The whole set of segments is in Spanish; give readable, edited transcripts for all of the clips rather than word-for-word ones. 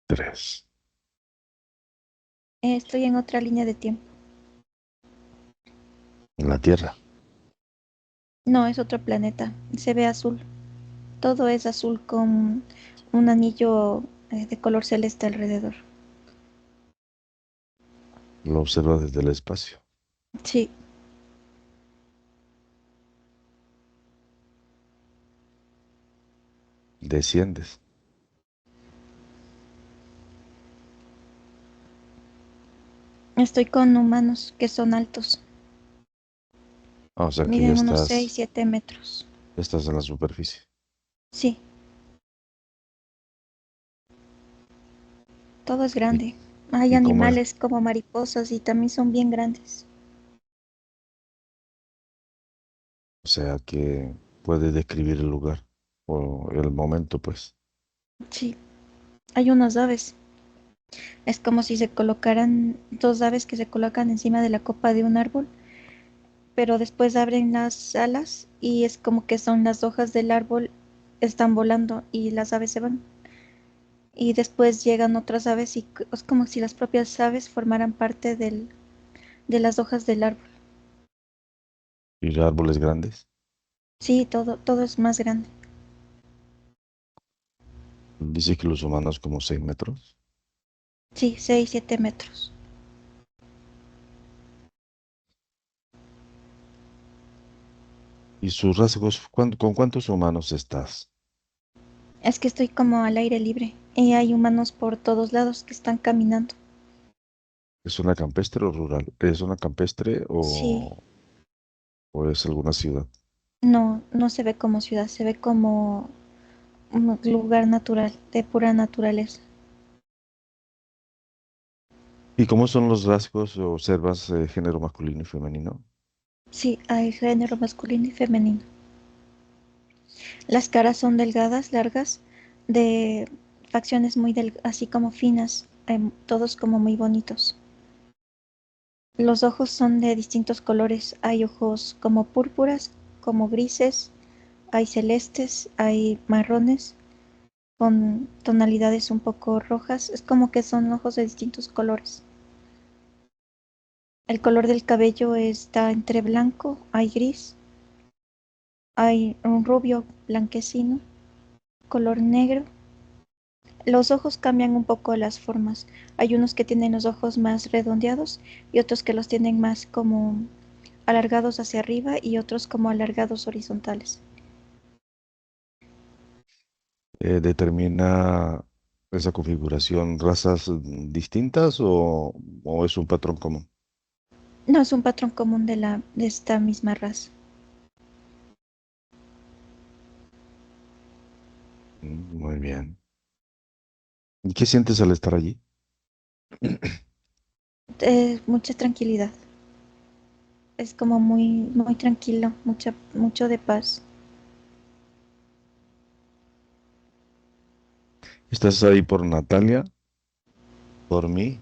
3. Estoy en otra línea de tiempo. En la Tierra. No, es otro planeta. Se ve azul. Todo es azul con un anillo de color celeste alrededor. Lo observa desde el espacio. Sí, Desciendes. estoy con humanos que son altos. O sea que Miden unos 6, 7 metros. ya estás en la superficie. Sí, todo es ¿Y, grande. Hay y cómo es? animales como mariposas y también son bien grandes. O sea que puede describir el lugar o el momento, pues. Sí, hay unas aves. Es como si se colocaran dos aves que se colocan encima de la copa de un árbol, pero después abren las alas y es como que son las hojas del árbol están volando y las aves se van. Y después llegan otras aves y es como si las propias aves formaran parte de las hojas del árbol. Y árboles grandes. Sí, todo es más grande. Dice que los humanos como 6 metros. Sí, 6, 7 metros. ¿Y sus rasgos? ¿Con cuántos humanos estás? Es que estoy como al aire libre y hay humanos por todos lados que están caminando. ¿Es una campestre o rural? ¿Es una campestre Sí, o es alguna ciudad? no, no se ve como ciudad, se ve como un lugar natural, de pura naturaleza. ¿Y cómo son los rasgos? ¿Observas género masculino y femenino? Sí, hay género masculino y femenino. Las caras son delgadas, largas, de facciones muy así como finas, todos como muy bonitos. Los ojos son de distintos colores. Hay ojos como púrpuras, como grises, hay celestes, hay marrones con tonalidades un poco rojas. Es como que son ojos de distintos colores. El color del cabello está entre blanco, hay gris, hay un rubio blanquecino, color negro. Los ojos cambian un poco las formas. Hay unos que tienen los ojos más redondeados y otros que los tienen más como alargados hacia arriba y otros como alargados horizontales. ¿Determina esa configuración razas distintas o es un patrón común? No es un patrón común de esta misma raza. Muy bien. ¿Y qué sientes al estar allí? Mucha tranquilidad. Es como muy tranquilo, mucho de paz. ¿Estás ahí por Natalia, por mí,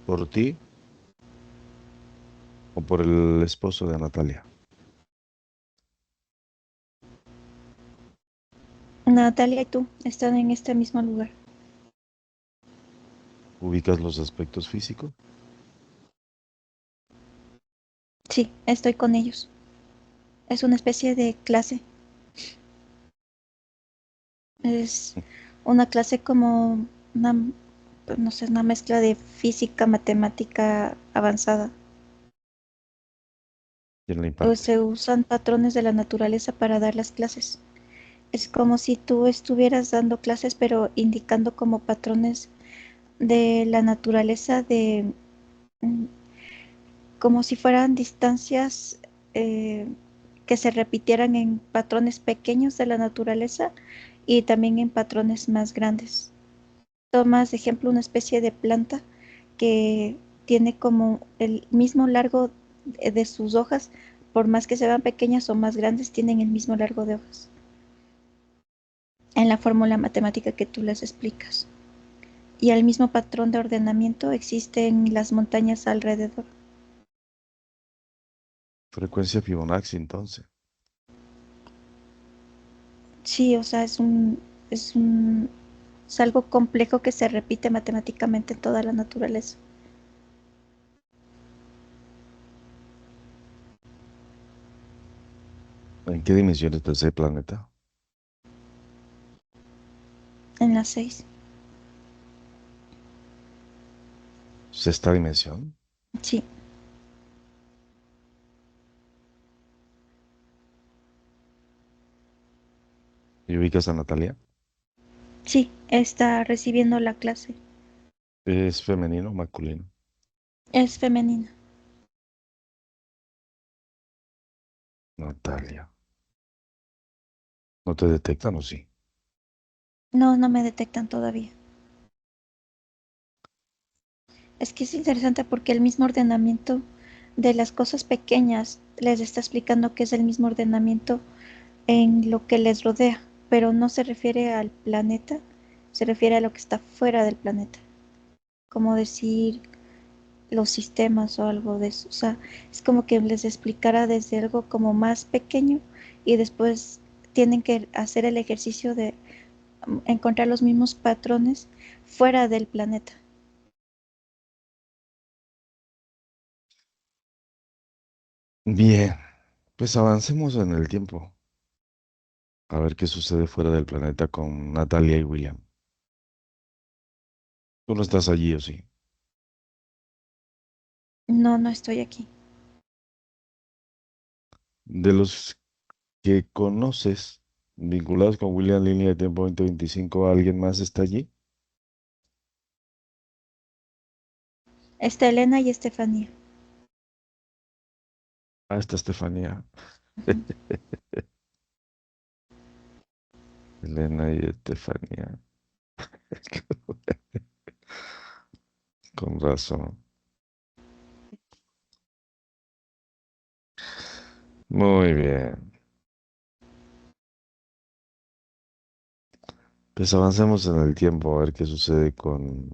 por ti o por el esposo de Natalia? Natalia y tú están en este mismo lugar. ¿Ubicas los aspectos físicos? Sí, estoy con ellos. Es una especie de clase. Es una clase como una, no sé, una mezcla de física, matemática avanzada. ¿Quién la O imparte? se usan patrones de la naturaleza para dar las clases. Es como si tú estuvieras dando clases, pero indicando como patrones de la naturaleza mm, como si fueran distancias que se repitieran en patrones pequeños de la naturaleza y también en patrones más grandes. Tomas de ejemplo una especie de planta que tiene como el mismo largo de sus hojas, por más que se vean pequeñas o más grandes, tienen el mismo largo de hojas en la fórmula matemática que tú les explicas. Y el mismo patrón de ordenamiento existe en las montañas alrededor. Frecuencia Fibonacci, entonces. Sí, o sea, es un Es algo complejo que se repite matemáticamente en toda la naturaleza. ¿En qué dimensión está ese planeta? En las 6. ¿Sexta dimensión? Sí, ¿Y ubicas a Natalia? sí, está recibiendo la clase. ¿Es femenino o masculino? Es femenina. Natalia. ¿No te detectan o sí? No, no me detectan todavía. Es que es interesante porque el mismo ordenamiento de las cosas pequeñas les está explicando que es el mismo ordenamiento en lo que les rodea, pero no se refiere al planeta, se refiere a lo que está fuera del planeta, como decir los sistemas o algo de eso. O sea, es como que les explicara desde algo como más pequeño y después tienen que hacer el ejercicio de encontrar los mismos patrones fuera del planeta. Bien, pues avancemos en el tiempo. A ver qué sucede fuera del planeta con Natalia y William. Tú no estás allí o sí. No, no estoy aquí. De los que conoces vinculados con William Línea de Tiempo 2025, ¿alguien más está allí? Está Elena y Estefanía. Ah, está Estefanía. Ujú. Elena y Estefanía. Con razón. Muy bien. Pues avancemos en el tiempo a ver qué sucede con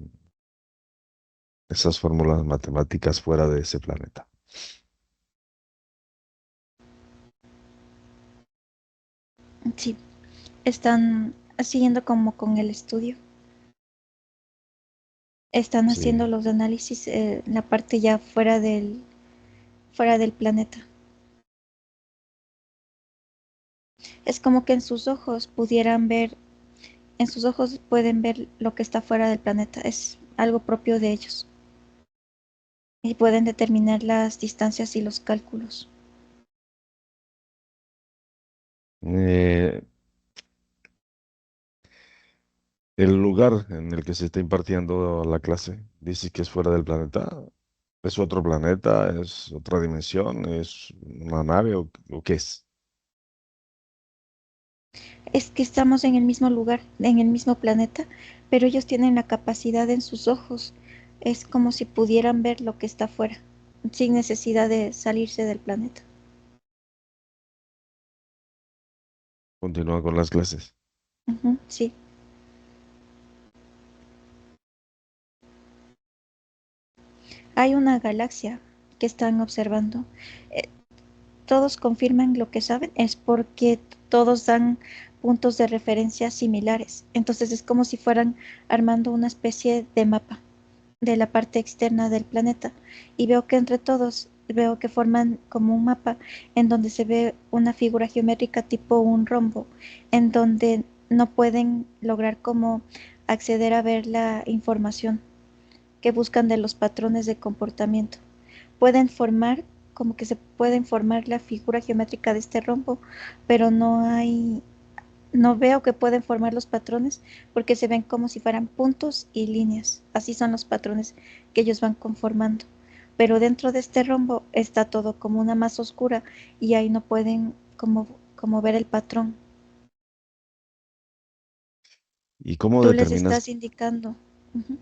esas fórmulas matemáticas fuera de ese planeta. Sí, están siguiendo como con el estudio. Están haciendo Sí. los análisis en la parte ya fuera del planeta. Es como que en sus ojos pudieran ver, en sus ojos pueden ver lo que está fuera del planeta. Es algo propio de ellos. Y pueden determinar las distancias y los cálculos. Eh, el lugar en el que se está impartiendo la clase, dice que es fuera del planeta. ¿Es otro planeta? ¿Es otra dimensión? ¿Es una nave o qué es? Es que estamos en el mismo lugar, en el mismo planeta, pero ellos tienen la capacidad en sus ojos. Es como si pudieran ver lo que está afuera, sin necesidad de salirse del planeta. Continúa con las clases. Ujú, sí. Hay una galaxia que están observando. Eh, Todos confirman lo que saben, es porque todos dan puntos de referencia similares. Entonces es como si fueran armando una especie de mapa de la parte externa del planeta y veo que entre todos veo que forman como un mapa en donde se ve una figura geométrica tipo un rombo, en donde no pueden lograr como acceder a ver la información que buscan de los patrones de comportamiento. Pueden formar, como que se pueden formar la figura geométrica de este rombo, pero no veo que pueden formar los patrones porque se ven como si fueran puntos y líneas. Así son los patrones que ellos van conformando. Pero dentro de este rombo está todo como una masa oscura y ahí no pueden como ver el patrón. ¿Y cómo Tú les determinas, estás indicando. Ujú.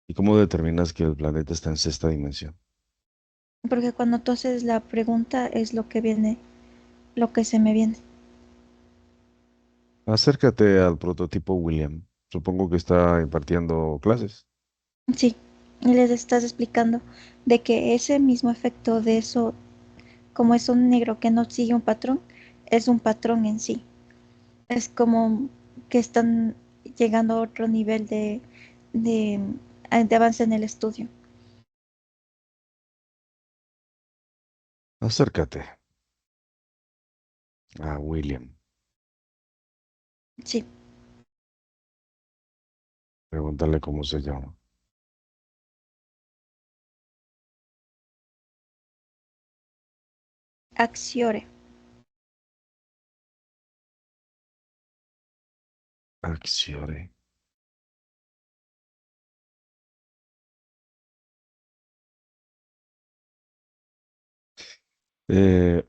y cómo determinas que el planeta está en sexta dimensión? Porque cuando tú haces la pregunta es lo que viene, lo que se me viene. Acércate al prototipo William. Supongo que está impartiendo clases. Sí, y les estás explicando de que ese mismo efecto de eso, como es un negro que no sigue un patrón, es un patrón en sí. Es como que están llegando a otro nivel de, de avance en el estudio. Acércate a William. Sí, Pregúntale cómo se llama. Axiore. Axiore.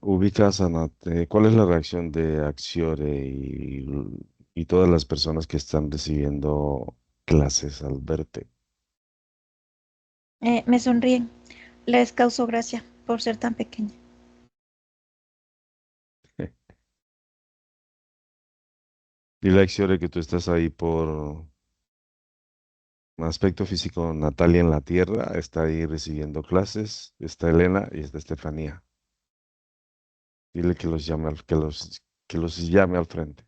Ubicas a ¿cuál es la reacción de Axiore y todas las personas que están recibiendo clases al verte? Me sonríen. Les causó gracia por ser tan pequeña. Dile a Axiore que tú estás ahí por aspecto físico. Natalia en la Tierra está ahí recibiendo clases. Está Elena y está Estefanía. Dile que los llame que los llame al frente.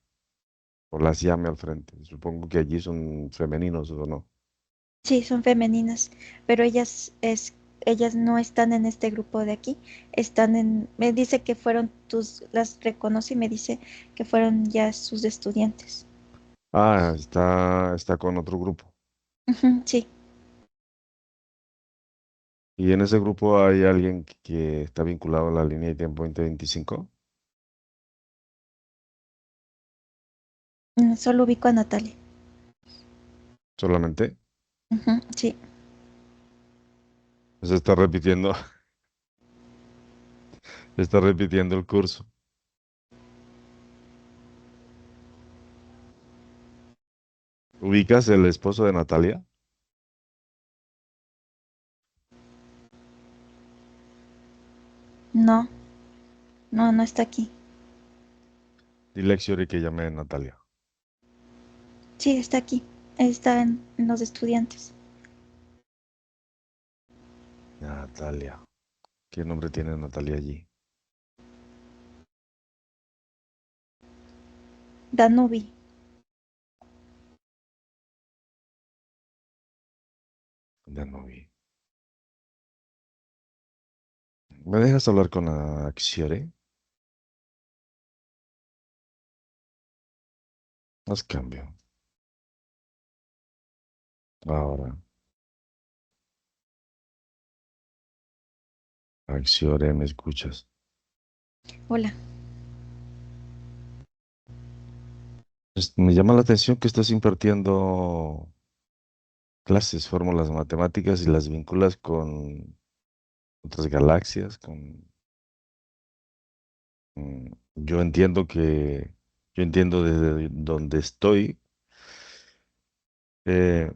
O las llame al frente. Supongo que allí son femeninos o no. Sí, son femeninas, pero ellas no están en este grupo de aquí. Me dice que fueron las reconoce y me dice que fueron ya sus estudiantes. Ah, está con otro grupo. Ujú, sí, ¿Y en ese grupo hay alguien que está vinculado a la línea de tiempo 2025? solo ubico a Natalia. Solamente Ujú, sí, se está repitiendo, se está repitiendo el curso. ¿Ubicas el esposo de Natalia? no, no, no está aquí. Dile a Xiori que llame a Natalia. Sí, está aquí. Está en los estudiantes. Natalia. ¿Qué nombre tiene Natalia allí? Danubi. Ya no vi. ¿Me dejas hablar con Xiori? Haz cambio. Ahora, Xiori, ¿me escuchas? Hola. Me llama la atención que estás impartiendo clases, fórmulas matemáticas y las vinculas con otras galaxias, yo entiendo yo entiendo desde donde estoy, eh,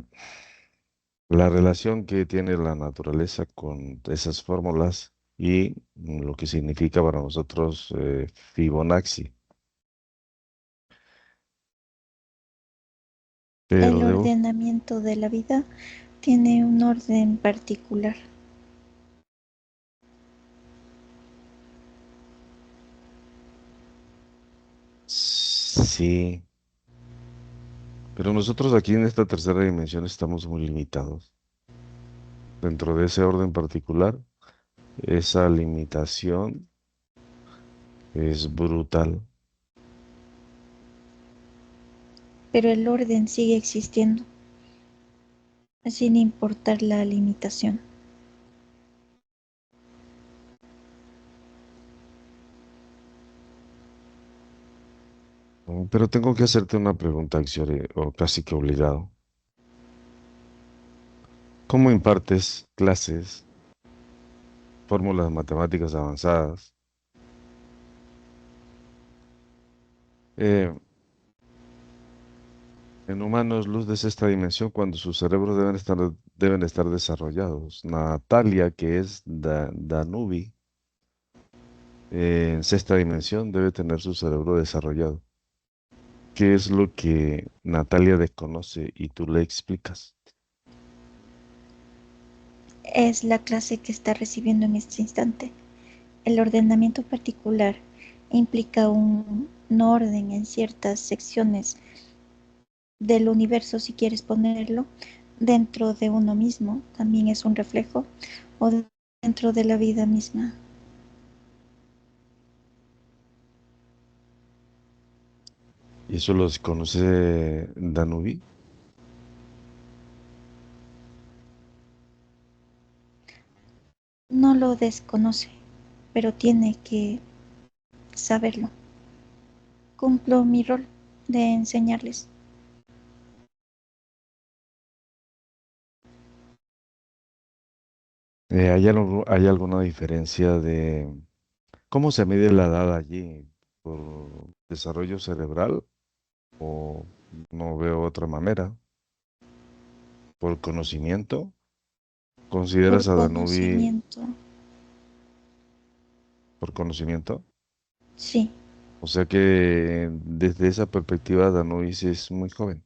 la relación que tiene la naturaleza con esas fórmulas y lo que significa para nosotros Fibonacci. El Pero debo, ordenamiento de la vida tiene un orden particular. sí, pero nosotros aquí en esta tercera dimensión estamos muy limitados. Dentro de ese orden particular, esa limitación es brutal. Pero el orden sigue existiendo, sin importar la limitación. Pero tengo que hacerte una pregunta, Xiori, o casi que obligado. ¿Cómo impartes clases, fórmulas matemáticas avanzadas, eh, en humanos luz de sexta dimensión cuando sus cerebros deben estar desarrollados? Natalia, que es Danubi, en sexta dimensión debe tener su cerebro desarrollado. ¿Qué es lo que Natalia desconoce y tú le explicas? Es la clase que está recibiendo en este instante. El ordenamiento particular implica un orden en ciertas secciones del universo, si quieres ponerlo, dentro de uno mismo, también es un reflejo, o dentro de la vida misma. ¿Y eso los conoce Danubi? No lo desconoce, pero tiene que saberlo. Cumplo mi rol de enseñarles. ¿Hay alguna diferencia de cómo se mide la edad allí? ¿Por desarrollo cerebral o no veo otra manera? ¿Por conocimiento? Por ¿Consideras a Danubi conocimiento, por conocimiento? sí. O sea que desde esa perspectiva Danubi sí es muy joven.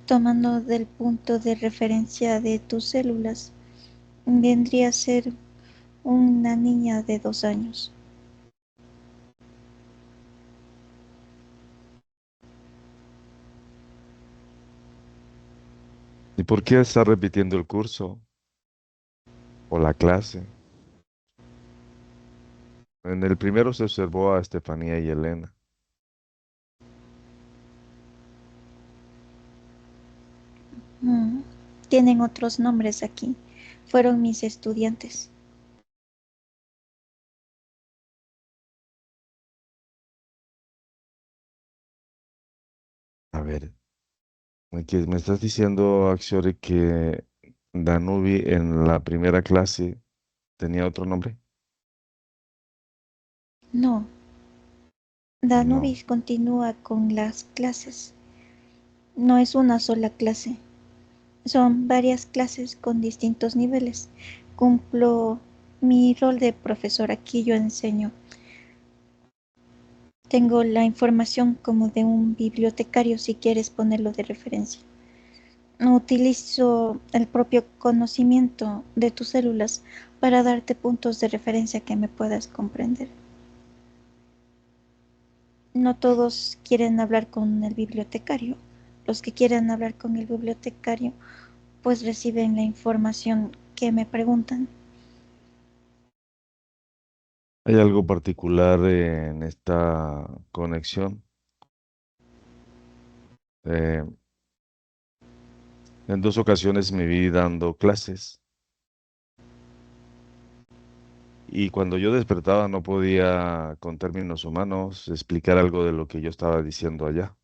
Tomando del punto de referencia de tus células, vendría a ser una niña de 2 años. ¿Y por qué está repitiendo el curso o la clase? En el primero se observó a Estefanía y Elena. Mm, Tienen otros nombres aquí. Fueron mis estudiantes. A ver, me estás diciendo, Axiori, que Danubi en la primera clase tenía otro nombre. No, No. Danubis continúa con las clases. No es una sola clase. Son varias clases con distintos niveles. Cumplo mi rol de profesor. Aquí yo enseño. Tengo la información como de un bibliotecario, si quieres ponerlo de referencia. Utilizo el propio conocimiento de tus células para darte puntos de referencia que me puedas comprender. No todos quieren hablar con el bibliotecario. Los que quieren hablar con el bibliotecario pues reciben la información que me preguntan. ¿Hay algo particular en esta conexión? Eh, en dos ocasiones me vi dando clases y cuando yo despertaba no podía, con términos humanos, explicar algo de lo que yo estaba diciendo allá.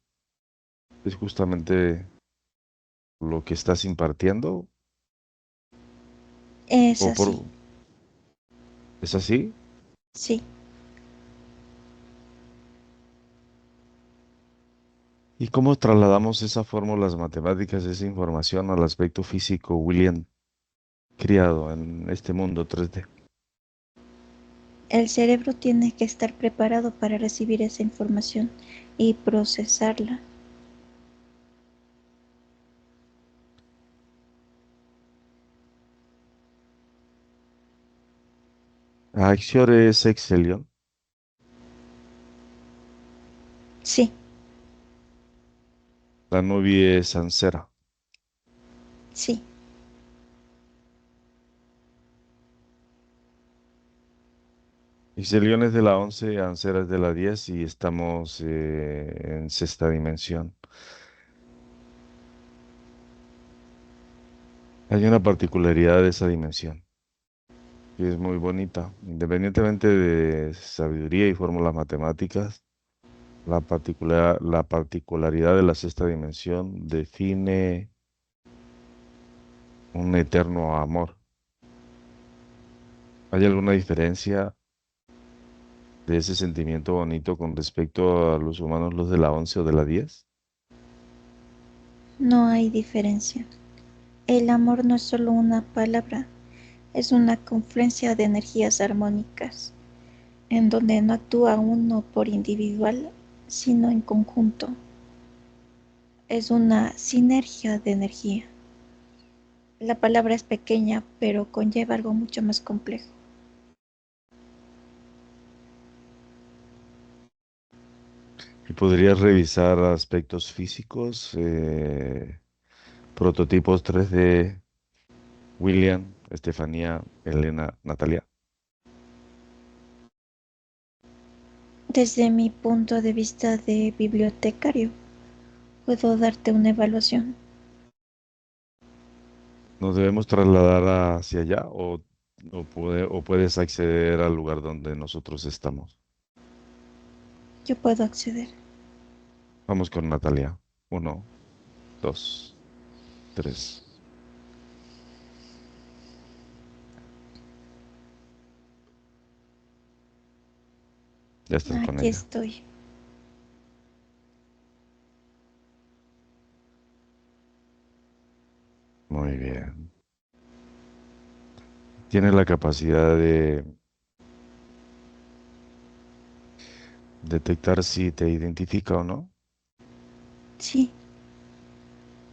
Es justamente lo que estás impartiendo Es o así, ¿es así? sí. ¿Y cómo trasladamos esa fórmulas matemáticas, esa información al aspecto físico, William, criado en este mundo 3D? El cerebro tiene que estar preparado para recibir esa información y procesarla. Axiore es Exelion, Sí, la novia es Ansera. sí. Ixelion es de la 11, Ansera es de la 10 y estamos en sexta dimensión. Hay una particularidad de esa dimensión y es muy bonita. Independientemente de sabiduría y fórmulas matemáticas, la particularidad de la sexta dimensión define un eterno amor. ¿Hay alguna diferencia de ese sentimiento bonito con respecto a los humanos, los de la 11 o de la 10? No hay diferencia. El amor no es solo una palabra, es una confluencia de energías armónicas, en donde no actúa uno por individual, sino en conjunto. Es una sinergia de energía. La palabra es pequeña, pero conlleva algo mucho más complejo. ¿Podrías revisar aspectos físicos, prototipos 3D, William, Estefanía, Elena, Natalia? Desde mi punto de vista de bibliotecario, puedo darte una evaluación. ¿Nos debemos trasladar hacia allá o puedes acceder al lugar donde nosotros estamos? Yo puedo acceder. Vamos con Natalia. Uno, dos, tres. Ya estás con Aquí ella. estoy. Muy bien. Tiene la capacidad de detectar si te identifica o no. Sí,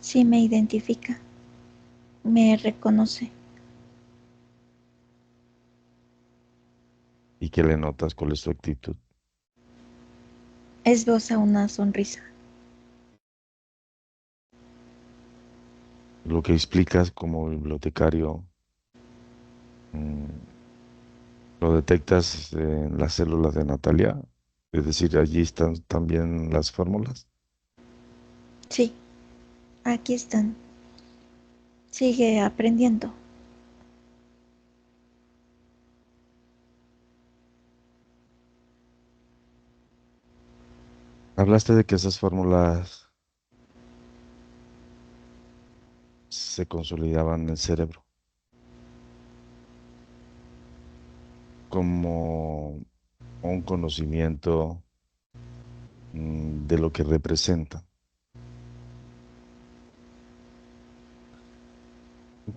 sí me identifica. Me reconoce. ¿Y qué le notas? ¿Cuál es su actitud? Esboza una sonrisa. Lo que explicas como bibliotecario, mm, lo detectas en las células de Natalia. Es decir, allí están también las fórmulas. Sí, aquí están. Sigue aprendiendo. Hablaste de que esas fórmulas se consolidaban en el cerebro como un conocimiento de lo que representan.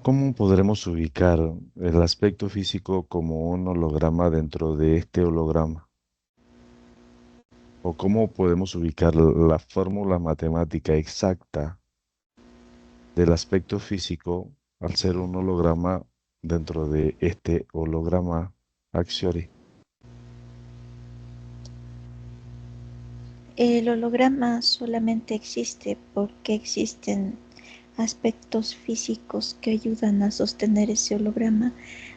¿Cómo podremos ubicar el aspecto físico como un holograma dentro de este holograma? ¿O cómo podemos ubicar la fórmula matemática exacta del aspecto físico al ser un holograma dentro de este holograma a priori? El holograma solamente existe porque existen aspectos físicos que ayudan a sostener ese holograma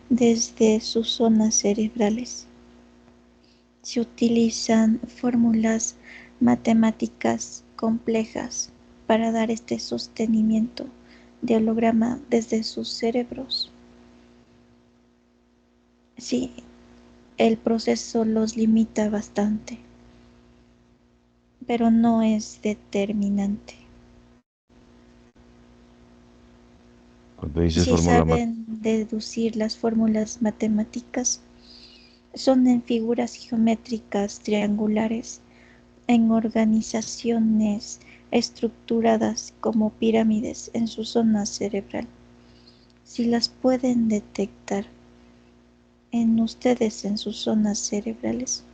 desde sus zonas cerebrales. Se utilizan fórmulas matemáticas complejas para dar este sostenimiento de holograma desde sus cerebros. Sí, el proceso los limita bastante, pero no es determinante. Cuando dices Si fórmula saben deducir las fórmulas matemáticas, son en figuras geométricas triangulares, en organizaciones estructuradas como pirámides en su zona cerebral. Si las pueden detectar en ustedes en sus zonas cerebrales,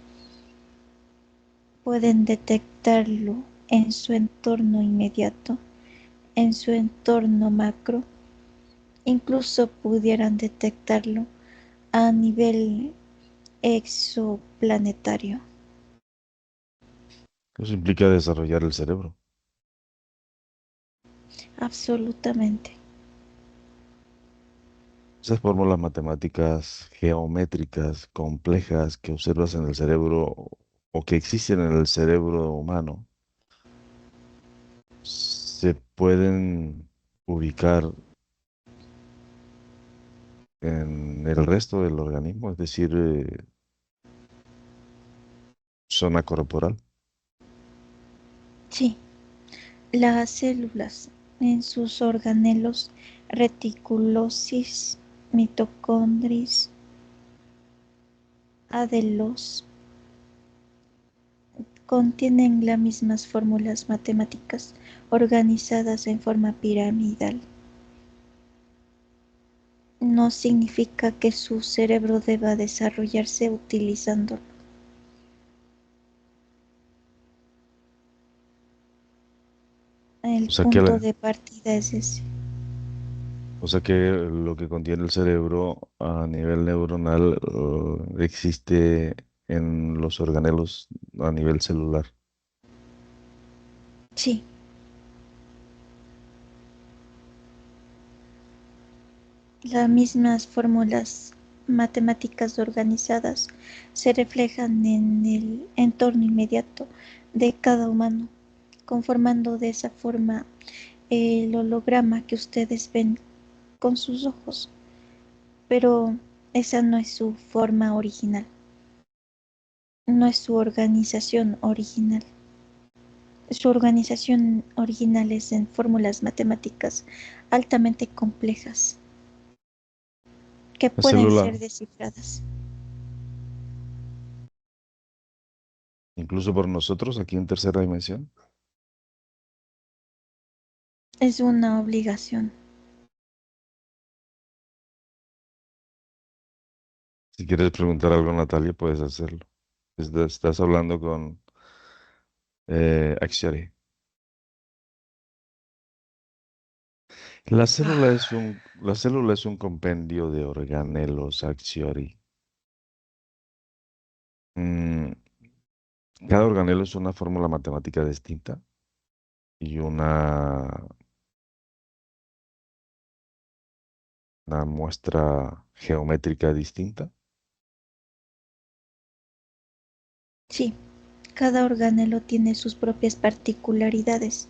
pueden detectarlo en su entorno inmediato, en su entorno macro, incluso pudieran detectarlo a nivel exoplanetario. eso implica desarrollar el cerebro. Absolutamente. Esas fórmulas matemáticas geométricas complejas que observas en el cerebro o que existen en el cerebro humano se pueden ubicar en el resto del organismo, es decir, zona corporal. Sí, las células en sus organelos, reticulosis, mitocondris, adelos, contienen las mismas fórmulas matemáticas organizadas en forma piramidal. No significa que su cerebro deba desarrollarse utilizándolo. El O sea que, punto de partida es ese. o sea que lo que contiene el cerebro a nivel neuronal existe en los organelos a nivel celular. Sí, las mismas fórmulas matemáticas organizadas se reflejan en el entorno inmediato de cada humano, conformando de esa forma el holograma que ustedes ven con sus ojos, pero esa no es su forma original, no es su organización original. Su organización original es en fórmulas matemáticas altamente complejas que La pueden célula, ser descifradas. incluso por nosotros aquí en tercera dimensión. Es una obligación. Si quieres preguntar algo, Natalia, puedes hacerlo. Estás hablando con Axiari. Ah, La célula es un compendio de organelos, Axiari. Mm, cada organelo es una fórmula matemática distinta y una muestra geométrica distinta. Sí, cada organelo tiene sus propias particularidades,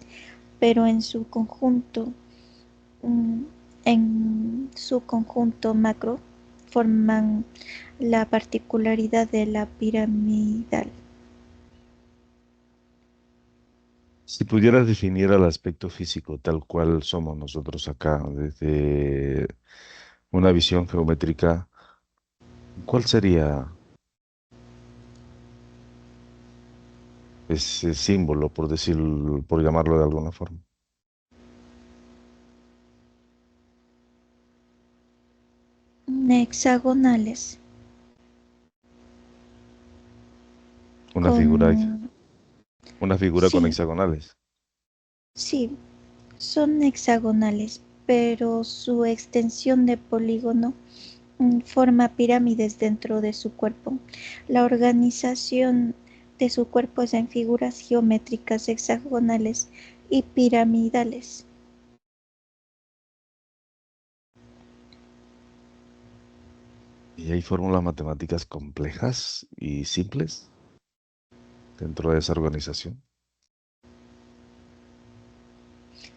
pero mm, en su conjunto macro, forman la particularidad de la piramidal. Si pudieras definir el aspecto físico tal cual somos nosotros acá, desde una visión geométrica, ¿cuál sería ese símbolo, por por llamarlo de alguna forma? Hexagonales Una figura, con... una figura con Sí, hexagonales. sí, son hexagonales, pero su extensión de polígono forma pirámides dentro de su cuerpo. La organización de su cuerpo es en figuras geométricas hexagonales y piramidales. Y hay fórmulas matemáticas complejas y simples dentro de esa organización.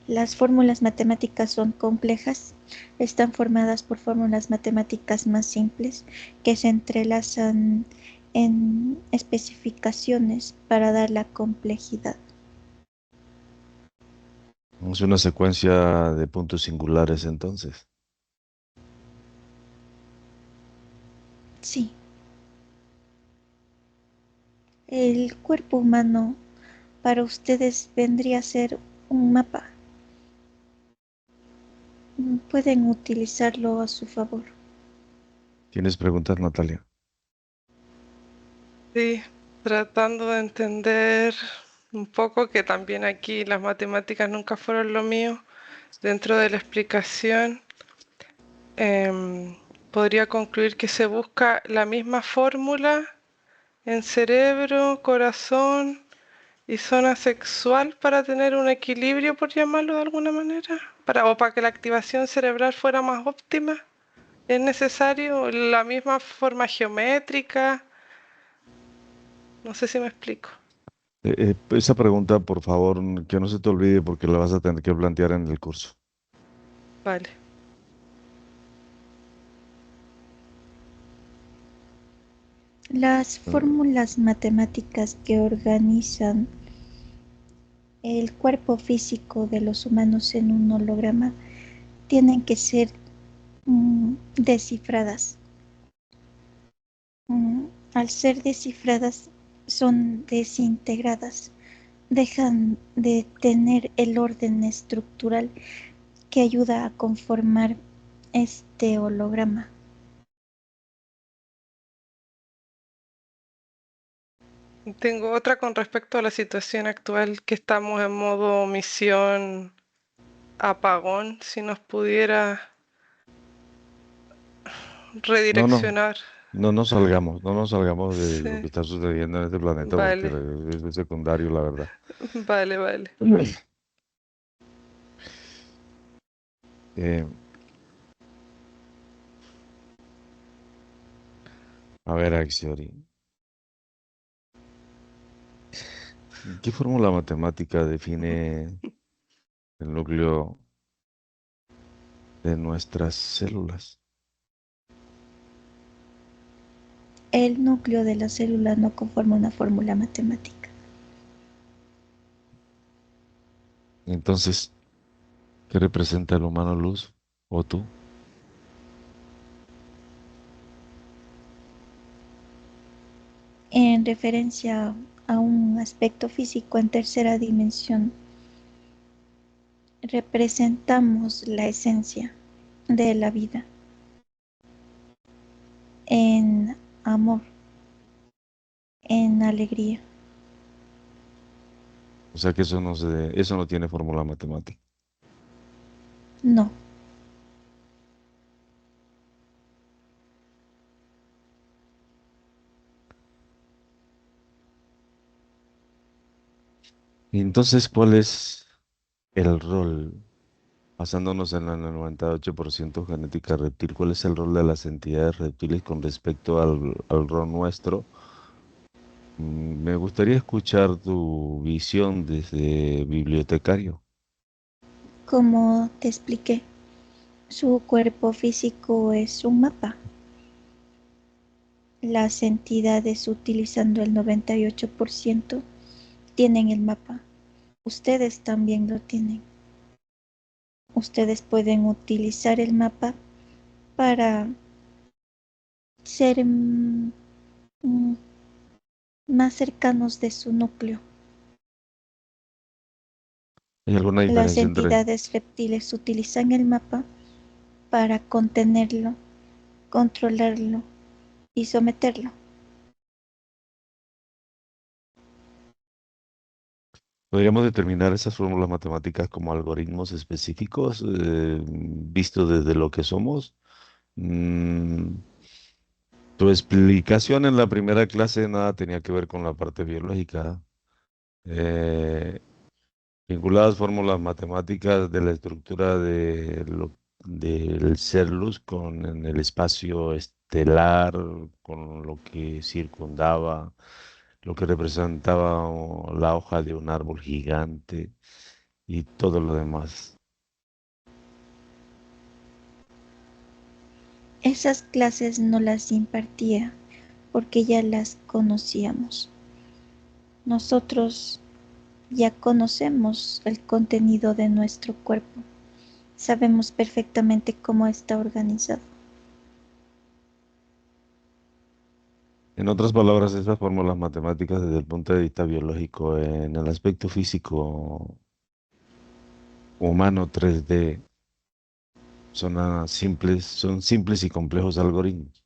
Las fórmulas matemáticas son complejas, están formadas por fórmulas matemáticas más simples que se entrelazan en especificaciones para dar la complejidad. Es una secuencia de puntos singulares entonces. Sí, el cuerpo humano para ustedes vendría a ser un mapa. Pueden utilizarlo a su favor. ¿Tienes preguntas, Natalia? sí, tratando de entender un poco que también aquí las matemáticas nunca fueron lo mío. Dentro de la explicación, podría concluir que se busca la misma fórmula en cerebro, corazón y zona sexual para tener un equilibrio, por llamarlo de alguna manera, o para que la activación cerebral fuera más óptima. ¿Es necesario la misma forma geométrica? No sé si me explico. Esa pregunta, por favor, que no se te olvide porque la vas a tener que plantear en el curso. Vale. Las fórmulas matemáticas que organizan el cuerpo físico de los humanos en un holograma tienen que ser descifradas. Al ser descifradas, son desintegradas, dejan de tener el orden estructural que ayuda a conformar este holograma. Tengo otra con respecto a la situación actual, que estamos en modo misión apagón, si nos pudiera No, no, redireccionar. no nos salgamos de lo que Sí, está sucediendo en este planeta porque vale, es secundario, la verdad. vale, vale. Eh, a ver, Axiori, ¿qué fórmula matemática define el núcleo de nuestras células? El núcleo de la célula no conforma una fórmula matemática. Entonces, ¿qué representa el humano luz o tú? En referencia a un aspecto físico en tercera dimensión, representamos la esencia de la vida en amor, en alegría. O sea que eso no tiene fórmula matemática. No, Y entonces, ¿cuál es el rol? Basándonos en el 98% genética reptil, ¿cuál es el rol de las entidades reptiles con respecto al rol nuestro? Me gustaría escuchar tu visión desde bibliotecario. como te expliqué, su cuerpo físico es un mapa. Las entidades, utilizando el 98%, tienen el mapa. Ustedes también lo tienen. Ustedes pueden utilizar el mapa para ser mm, más cercanos de su núcleo. ¿Hay alguna Las diferencia entre... entidades reptiles utilizan el mapa para contenerlo, controlarlo y someterlo. ¿Podríamos determinar esas fórmulas matemáticas como algoritmos específicos, visto desde lo que somos? Mm, Tu explicación en la primera clase nada tenía que ver con la parte biológica. Eh, Vinculadas fórmulas matemáticas de la estructura del ser luz con en el espacio estelar, con lo que circundaba, lo que representaba la hoja de un árbol gigante y todo lo demás. Esas clases no las impartía porque ya las conocíamos. Nosotros ya conocemos el contenido de nuestro cuerpo. Sabemos perfectamente cómo está organizado. En otras palabras, esas fórmulas matemáticas desde el punto de vista biológico, en el aspecto físico humano 3D, son simples y complejos algoritmos.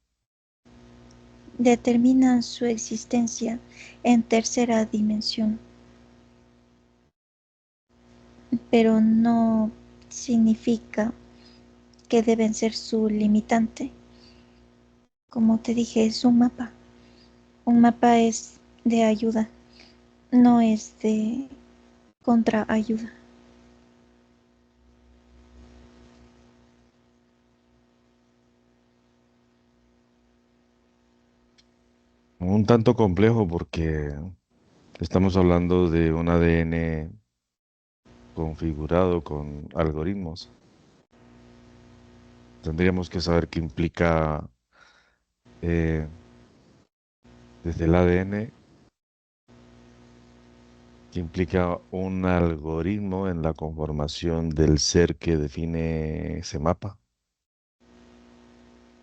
Determinan su existencia en tercera dimensión, pero no significa que deben ser su limitante. Como te dije, es un mapa. Un mapa es de ayuda, no es de contraayuda. Un tanto complejo porque estamos hablando de un ADN configurado con algoritmos. Tendríamos que saber qué implica eh, desde el ADN, qué implica un algoritmo en la conformación del ser que define ese mapa.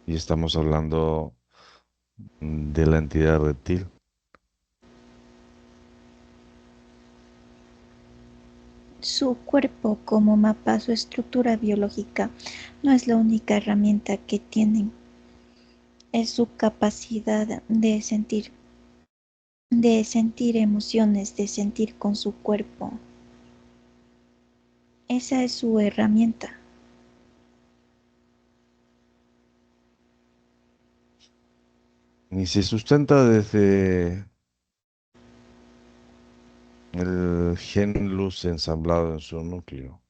Y estamos hablando de la entidad reptil. Su cuerpo como mapa, su estructura biológica, no es la única herramienta que tienen. Es su capacidad de sentir emociones, de sentir con su cuerpo. Esa es su herramienta. y se sustenta desde el gen luz ensamblado en su núcleo,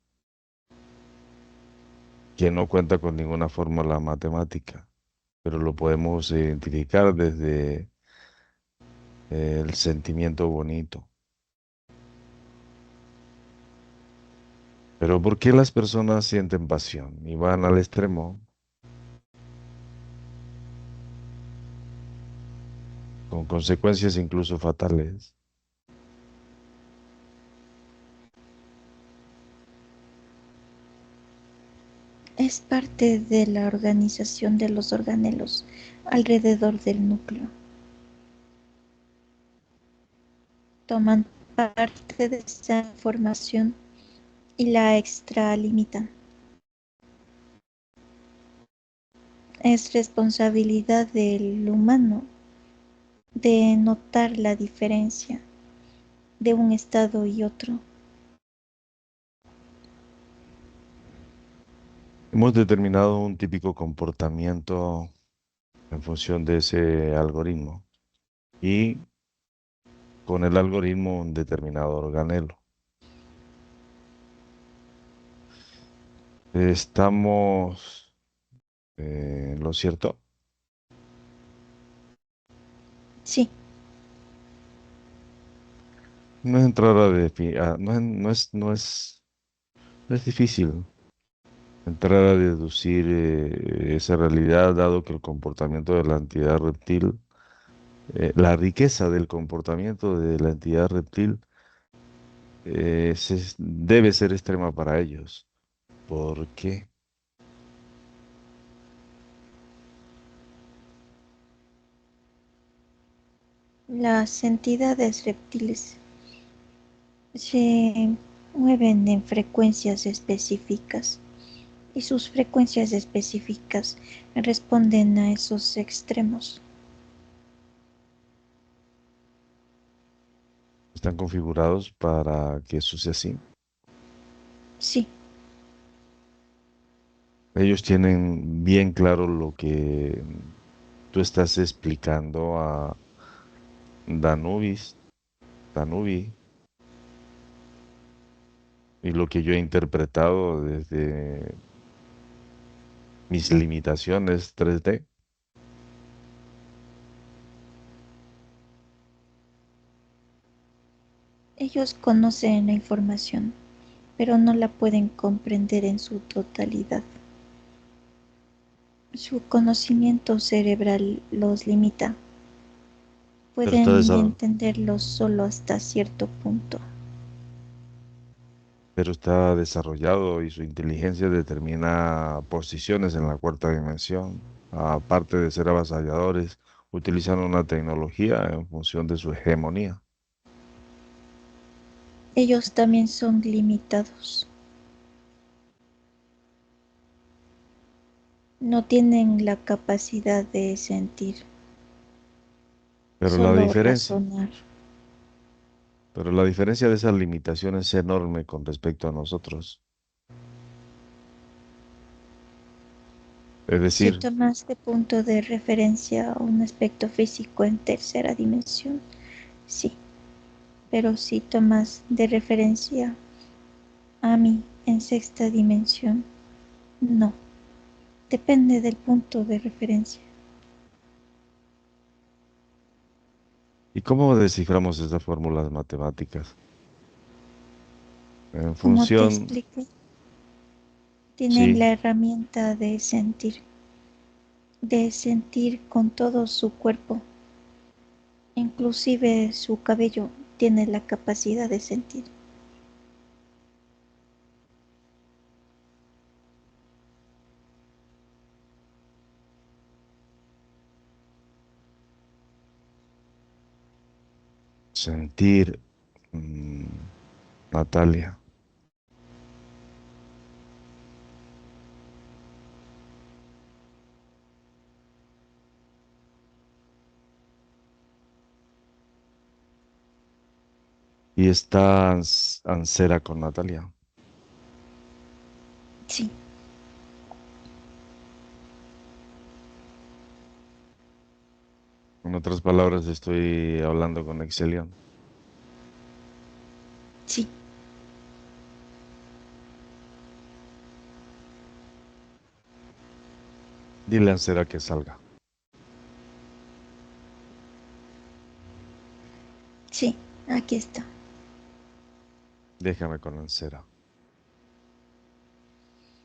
que no cuenta con ninguna fórmula matemática, pero lo podemos identificar desde el sentimiento bonito. Pero ¿por qué las personas sienten pasión y van al extremo con consecuencias incluso fatales? Es parte de la organización de los organelos alrededor del núcleo. Toman parte de esa información y la extralimitan. Es responsabilidad del humano de notar la diferencia de un estado y otro. Hemos determinado un típico comportamiento en función de ese algoritmo y con el algoritmo un determinado organelo. Estamos en lo cierto. Sí, No es entrar a no es difícil entrar a deducir esa realidad, dado que el comportamiento de la entidad reptil, la riqueza del comportamiento de la entidad reptil debe ser extrema para ellos. ¿Por qué? las entidades reptiles se mueven en frecuencias específicas y sus frecuencias específicas responden a esos extremos. Están configurados para que eso sea así. Sí, Ellos tienen bien claro lo que tú estás explicando a Danubis, Danubi, y lo que yo he interpretado desde mis limitaciones 3D. ellos conocen la información, pero no la pueden comprender en su totalidad. Su conocimiento cerebral los limita. Pero está, Pueden entenderlo solo hasta cierto punto. pero está desarrollado y su inteligencia determina posiciones en la cuarta dimensión. Aparte de ser avasalladores, utilizan una tecnología en función de su hegemonía. Ellos también son limitados. No tienen la capacidad de sentir, Pero la solo diferencia, razonar. pero la diferencia de esas limitaciones es enorme con respecto a nosotros. Es Si decir, tomas de punto de referencia un aspecto físico en tercera dimensión, sí, pero si tomas de referencia a mí en sexta dimensión, no. Depende del punto de referencia. ¿y cómo desciframos esas fórmulas matemáticas? En Como te función, expliqué, tienen sí, la herramienta de sentir con todo su cuerpo, inclusive su cabello tiene la capacidad de sentir. sentir, mm, Natalia. Y está Ansera con Natalia. Sí, En otras palabras, estoy hablando con Excelion. Sí, Dile a Ancera que salga. sí, aquí está. Déjame con Ancera.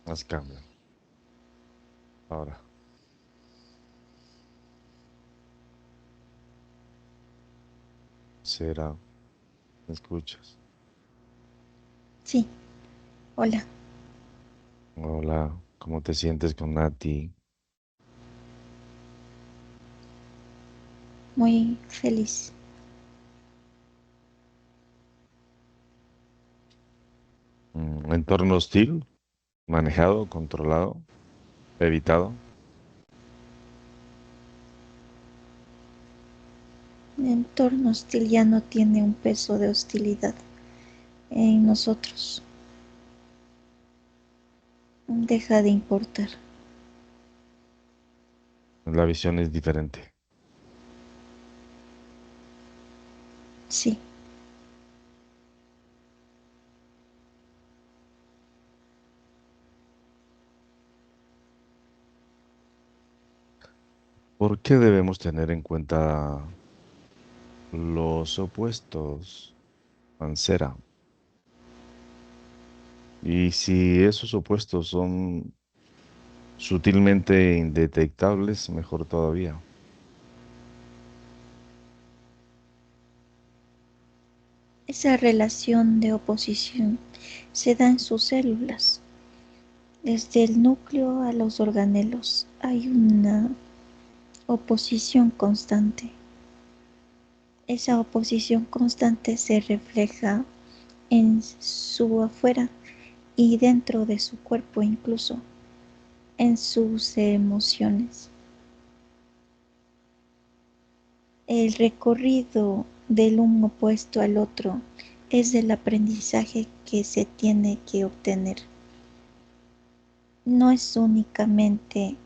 Haz cambio. Ahora. Ancera, ¿me escuchas? Sí, hola, Hola, ¿cómo te sientes con Nati? muy feliz. Entorno hostil, manejado, controlado, evitado. El entorno hostil ya no tiene un peso de hostilidad en nosotros. Deja de importar. La visión es diferente. Sí, ¿Por qué debemos tener en cuenta los opuestos, Ancera? Y si esos opuestos son sutilmente indetectables, mejor todavía. esa relación de oposición se da en sus células. Desde el núcleo a los organelos hay una oposición constante. Esa oposición constante se refleja en su afuera y dentro de su cuerpo, incluso en sus emociones. El recorrido del uno opuesto al otro es el aprendizaje que se tiene que obtener. No es únicamente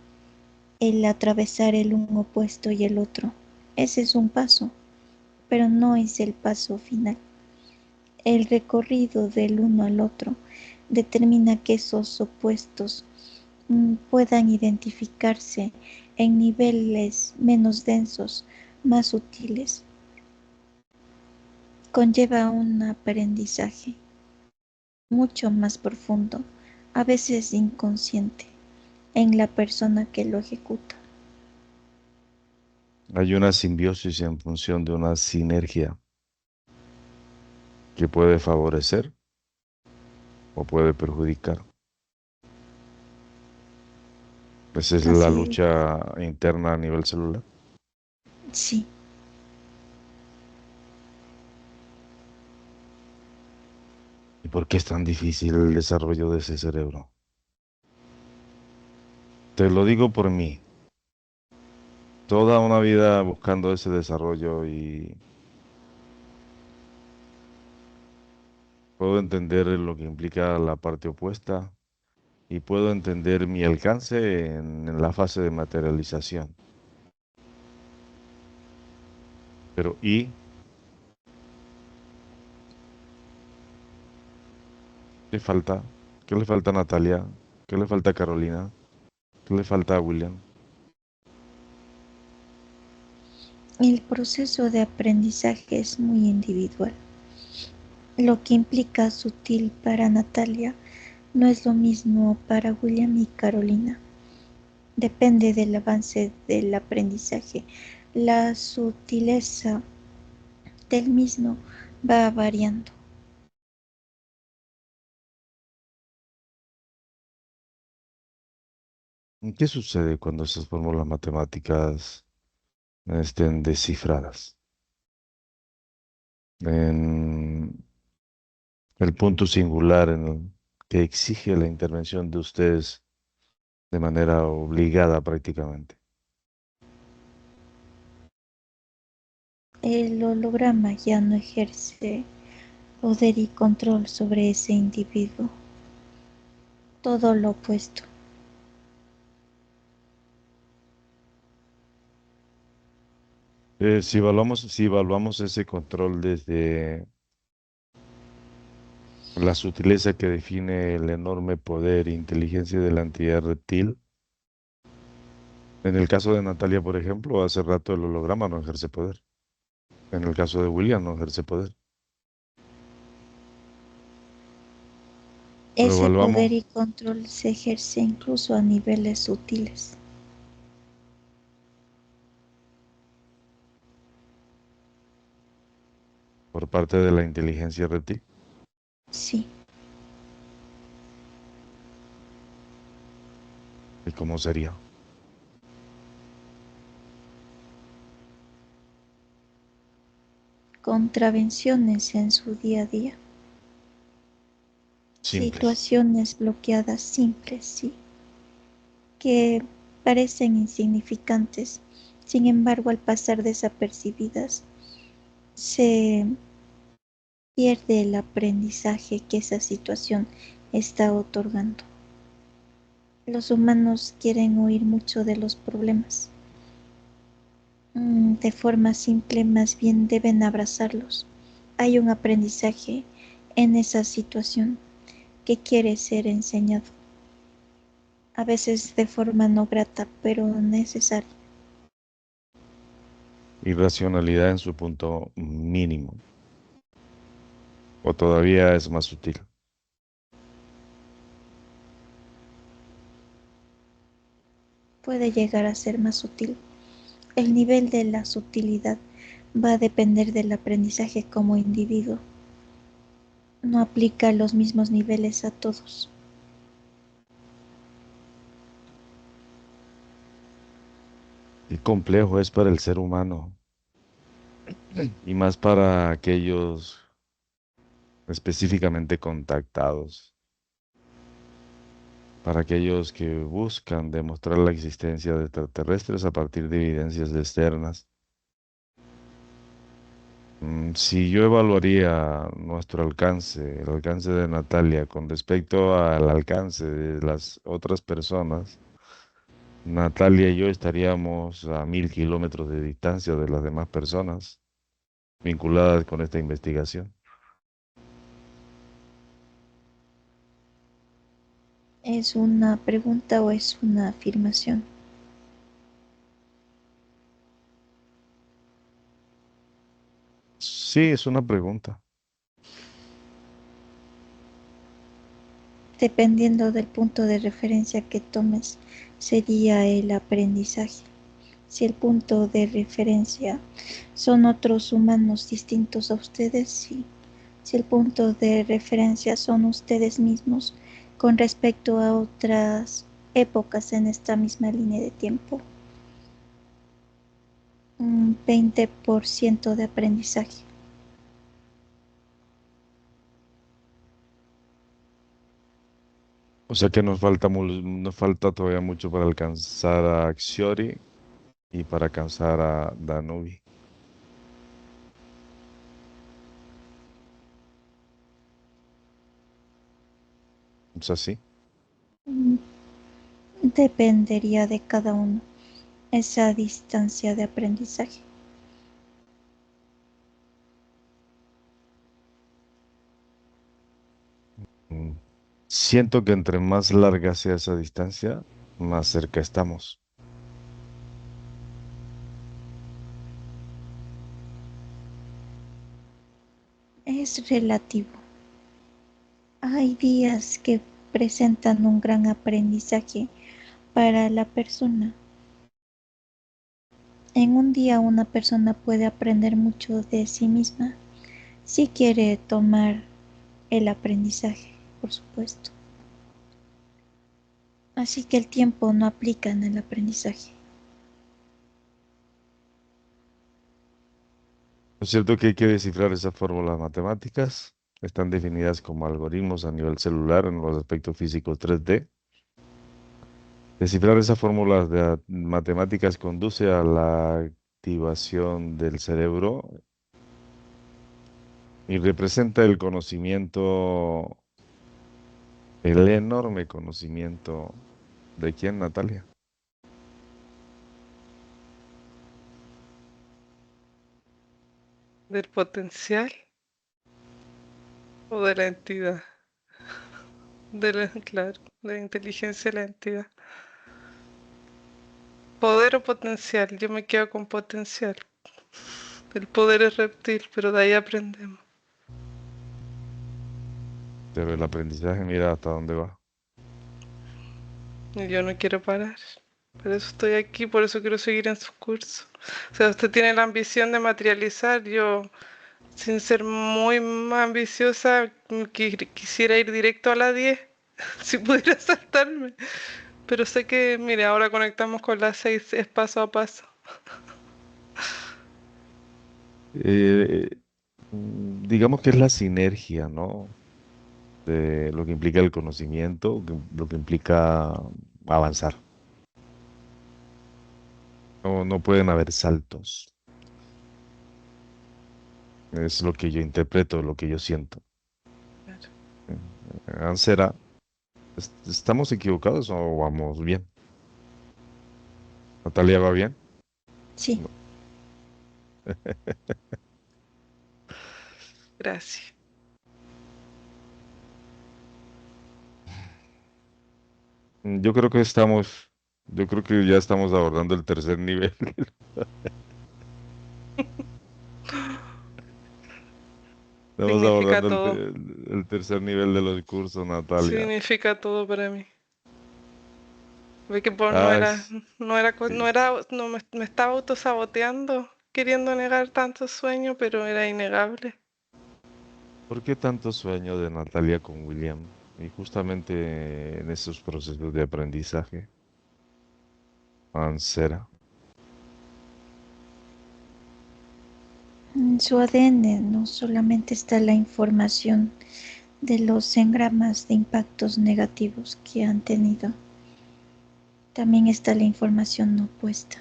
el atravesar el uno opuesto y el otro. Ese es un paso, pero no es el paso final. El recorrido del uno al otro determina que esos opuestos puedan identificarse en niveles menos densos, más sutiles. Conlleva un aprendizaje mucho más profundo, a veces inconsciente, en la persona que lo ejecuta. Hay una simbiosis en función de una sinergia que puede favorecer o puede perjudicar. Esa es la Así, lucha interna a nivel celular. sí, ¿Y por qué es tan difícil el desarrollo de ese cerebro? Te lo digo por mí. Toda una vida buscando ese desarrollo y puedo entender lo que implica la parte opuesta y puedo entender mi alcance en la fase de materialización. Pero ¿y qué falta? ¿Qué le falta a Natalia? ¿Qué le falta a Carolina? ¿Qué le falta a William? el proceso de aprendizaje es muy individual. Lo que implica sutil para Natalia no es lo mismo para William y Carolina. Depende del avance del aprendizaje. La sutileza del mismo va variando. ¿Qué sucede cuando esas fórmulas matemáticas estén descifradas? En el punto singular en el que exige la intervención de ustedes de manera obligada prácticamente. El holograma ya no ejerce poder y control sobre ese individuo. Todo lo opuesto. Si evaluamos ese control desde la sutileza que define el enorme poder e inteligencia de la entidad reptil, en el caso de Natalia, por ejemplo, hace rato el holograma no ejerce poder. En el caso de William no ejerce poder. Lo Ese evaluamos poder y control se ejerce incluso a niveles sutiles. por parte de la inteligencia reptil. Sí, ¿Y cómo sería? contravenciones en su día a día. Simples. Situaciones bloqueadas simples, sí, que parecen insignificantes, sin embargo al pasar desapercibidas se pierde el aprendizaje que esa situación está otorgando. Los humanos quieren huir mucho de los problemas. De forma simple, más bien deben abrazarlos. Hay un aprendizaje en esa situación que quiere ser enseñado, a veces de forma no grata, pero necesaria. Irracionalidad en su punto mínimo. O todavía es más sutil. Puede llegar a ser más sutil. El nivel de la sutilidad va a depender del aprendizaje como individuo. No aplica los mismos niveles a todos. Qué complejo es para el ser humano. Y más para aquellos específicamente contactados. Para aquellos que buscan demostrar la existencia de extraterrestres a partir de evidencias externas. Si yo evaluaría nuestro alcance, el alcance de Natalia con respecto al alcance de las otras personas, Natalia y yo estaríamos a 1000 kilómetros de distancia de las demás personas vinculadas con esta investigación. ¿Es una pregunta o es una afirmación? Sí, es una pregunta. Dependiendo del punto de referencia que tomes, sería el aprendizaje. Si el punto de referencia son otros humanos distintos a ustedes, sí. Si el punto de referencia son ustedes mismos con respecto a otras épocas en esta misma línea de tiempo, un 20% de aprendizaje. O sea que nos falta todavía mucho para alcanzar a Xiori y para alcanzar a Danubi. ¿Es así? Mm, Dependería de cada uno esa distancia de aprendizaje. Mm. Siento que entre más larga sea esa distancia, más cerca estamos. Es relativo. Hay días que presentan un gran aprendizaje para la persona. En un día una persona puede aprender mucho de sí misma si quiere tomar el aprendizaje, por supuesto. Así que el tiempo no aplica en el aprendizaje. ¿Es cierto que hay que descifrar esas fórmulas matemáticas? Están definidas como algoritmos a nivel celular en los aspectos físicos 3D. Descifrar esas fórmulas de matemáticas conduce a la activación del cerebro y representa el conocimiento, el enorme conocimiento de quién, Natalia. ¿Del potencial o de la entidad? Claro, de la inteligencia de la entidad. ¿Poder o potencial? Yo me quedo con potencial. El poder es reptil, pero de ahí aprendemos. Pero el aprendizaje, mira hasta dónde va. Y yo no quiero parar. Por eso estoy aquí, por eso quiero seguir en sus cursos. O sea, usted tiene la ambición de materializar. Yo, sin ser muy ambiciosa, quisiera ir directo a la 10, si pudiera saltarme. Pero sé que, mire, ahora conectamos con la 6, es paso a paso. Eh, digamos que es la sinergia, ¿no? De lo que implica el conocimiento, lo que implica avanzar. No, no pueden haber saltos. Es lo que yo interpreto, lo que yo siento. Claro. Ansera, ¿estamos equivocados o vamos bien? ¿Natalia va bien? Sí, No. Gracias. Yo creo que ya estamos abordando el tercer nivel. Estamos Significa abordando todo. el tercer nivel de los cursos, Natalia. Significa todo para mí. Ve que pues Ah, sí. me estaba autosaboteando, queriendo negar tanto sueño, pero era innegable. ¿Por qué tanto sueño de Natalia con William? Y justamente en esos procesos de aprendizaje, Ansera. en su ADN no solamente está la información de los engramas de impactos negativos que han tenido, también está la información opuesta.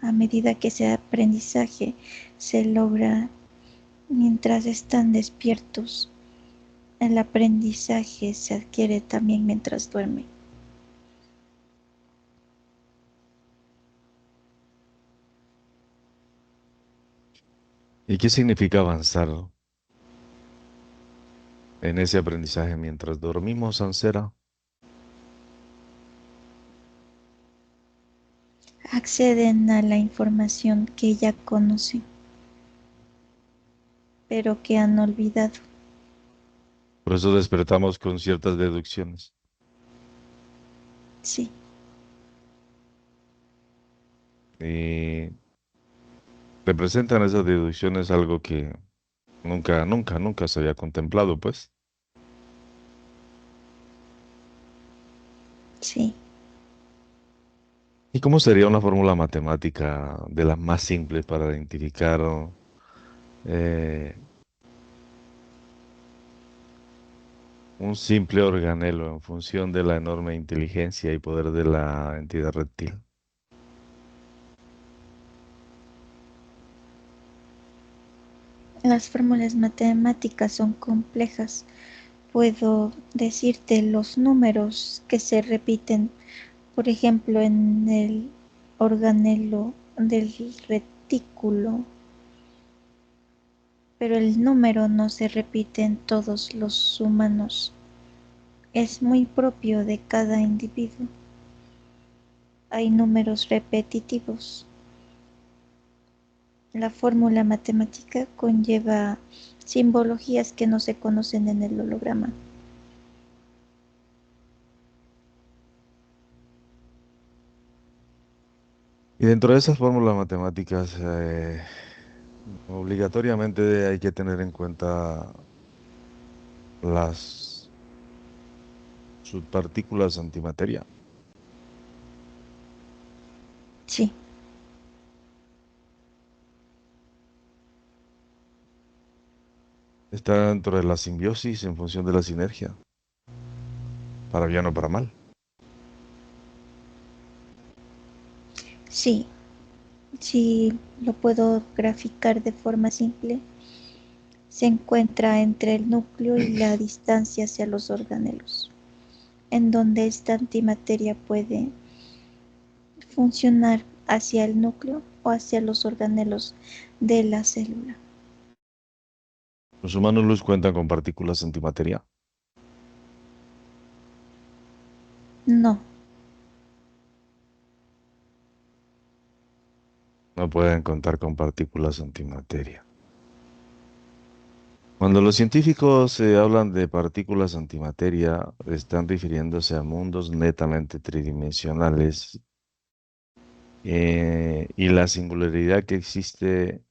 A medida que ese aprendizaje se logra mientras están despiertos, el aprendizaje se adquiere también mientras duermen. ¿Y qué significa avanzar en ese aprendizaje mientras dormimos, Ansera? Acceden a la información que ya conocen, pero que han olvidado. Por eso despertamos con ciertas deducciones. Sí, Y representan esas deducciones algo que nunca se había contemplado, pues. sí. ¿Y cómo sería una fórmula matemática de las más simples para identificar eh, un simple organelo en función de la enorme inteligencia y poder de la entidad reptil? Las fórmulas matemáticas son complejas. Puedo decirte los números que se repiten, por ejemplo, en el organelo del retículo, pero el número no se repite en todos los humanos. Es muy propio de cada individuo. Hay números repetitivos. La fórmula matemática conlleva simbologías que no se conocen en el holograma. Y dentro de esas fórmulas matemáticas, obligatoriamente hay que tener en cuenta las subpartículas antimateria. Sí, Está dentro de la simbiosis en función de la sinergia, para bien o para mal. sí, sí, lo puedo graficar de forma simple. Se encuentra entre el núcleo y la distancia hacia los organelos, en donde esta antimateria puede funcionar hacia el núcleo o hacia los organelos de la célula. Los humanos luz cuentan con partículas antimateria. No, No pueden contar con partículas antimateria. Cuando los científicos hablan de partículas antimateria, están refiriéndose a mundos netamente tridimensionales y la singularidad que existe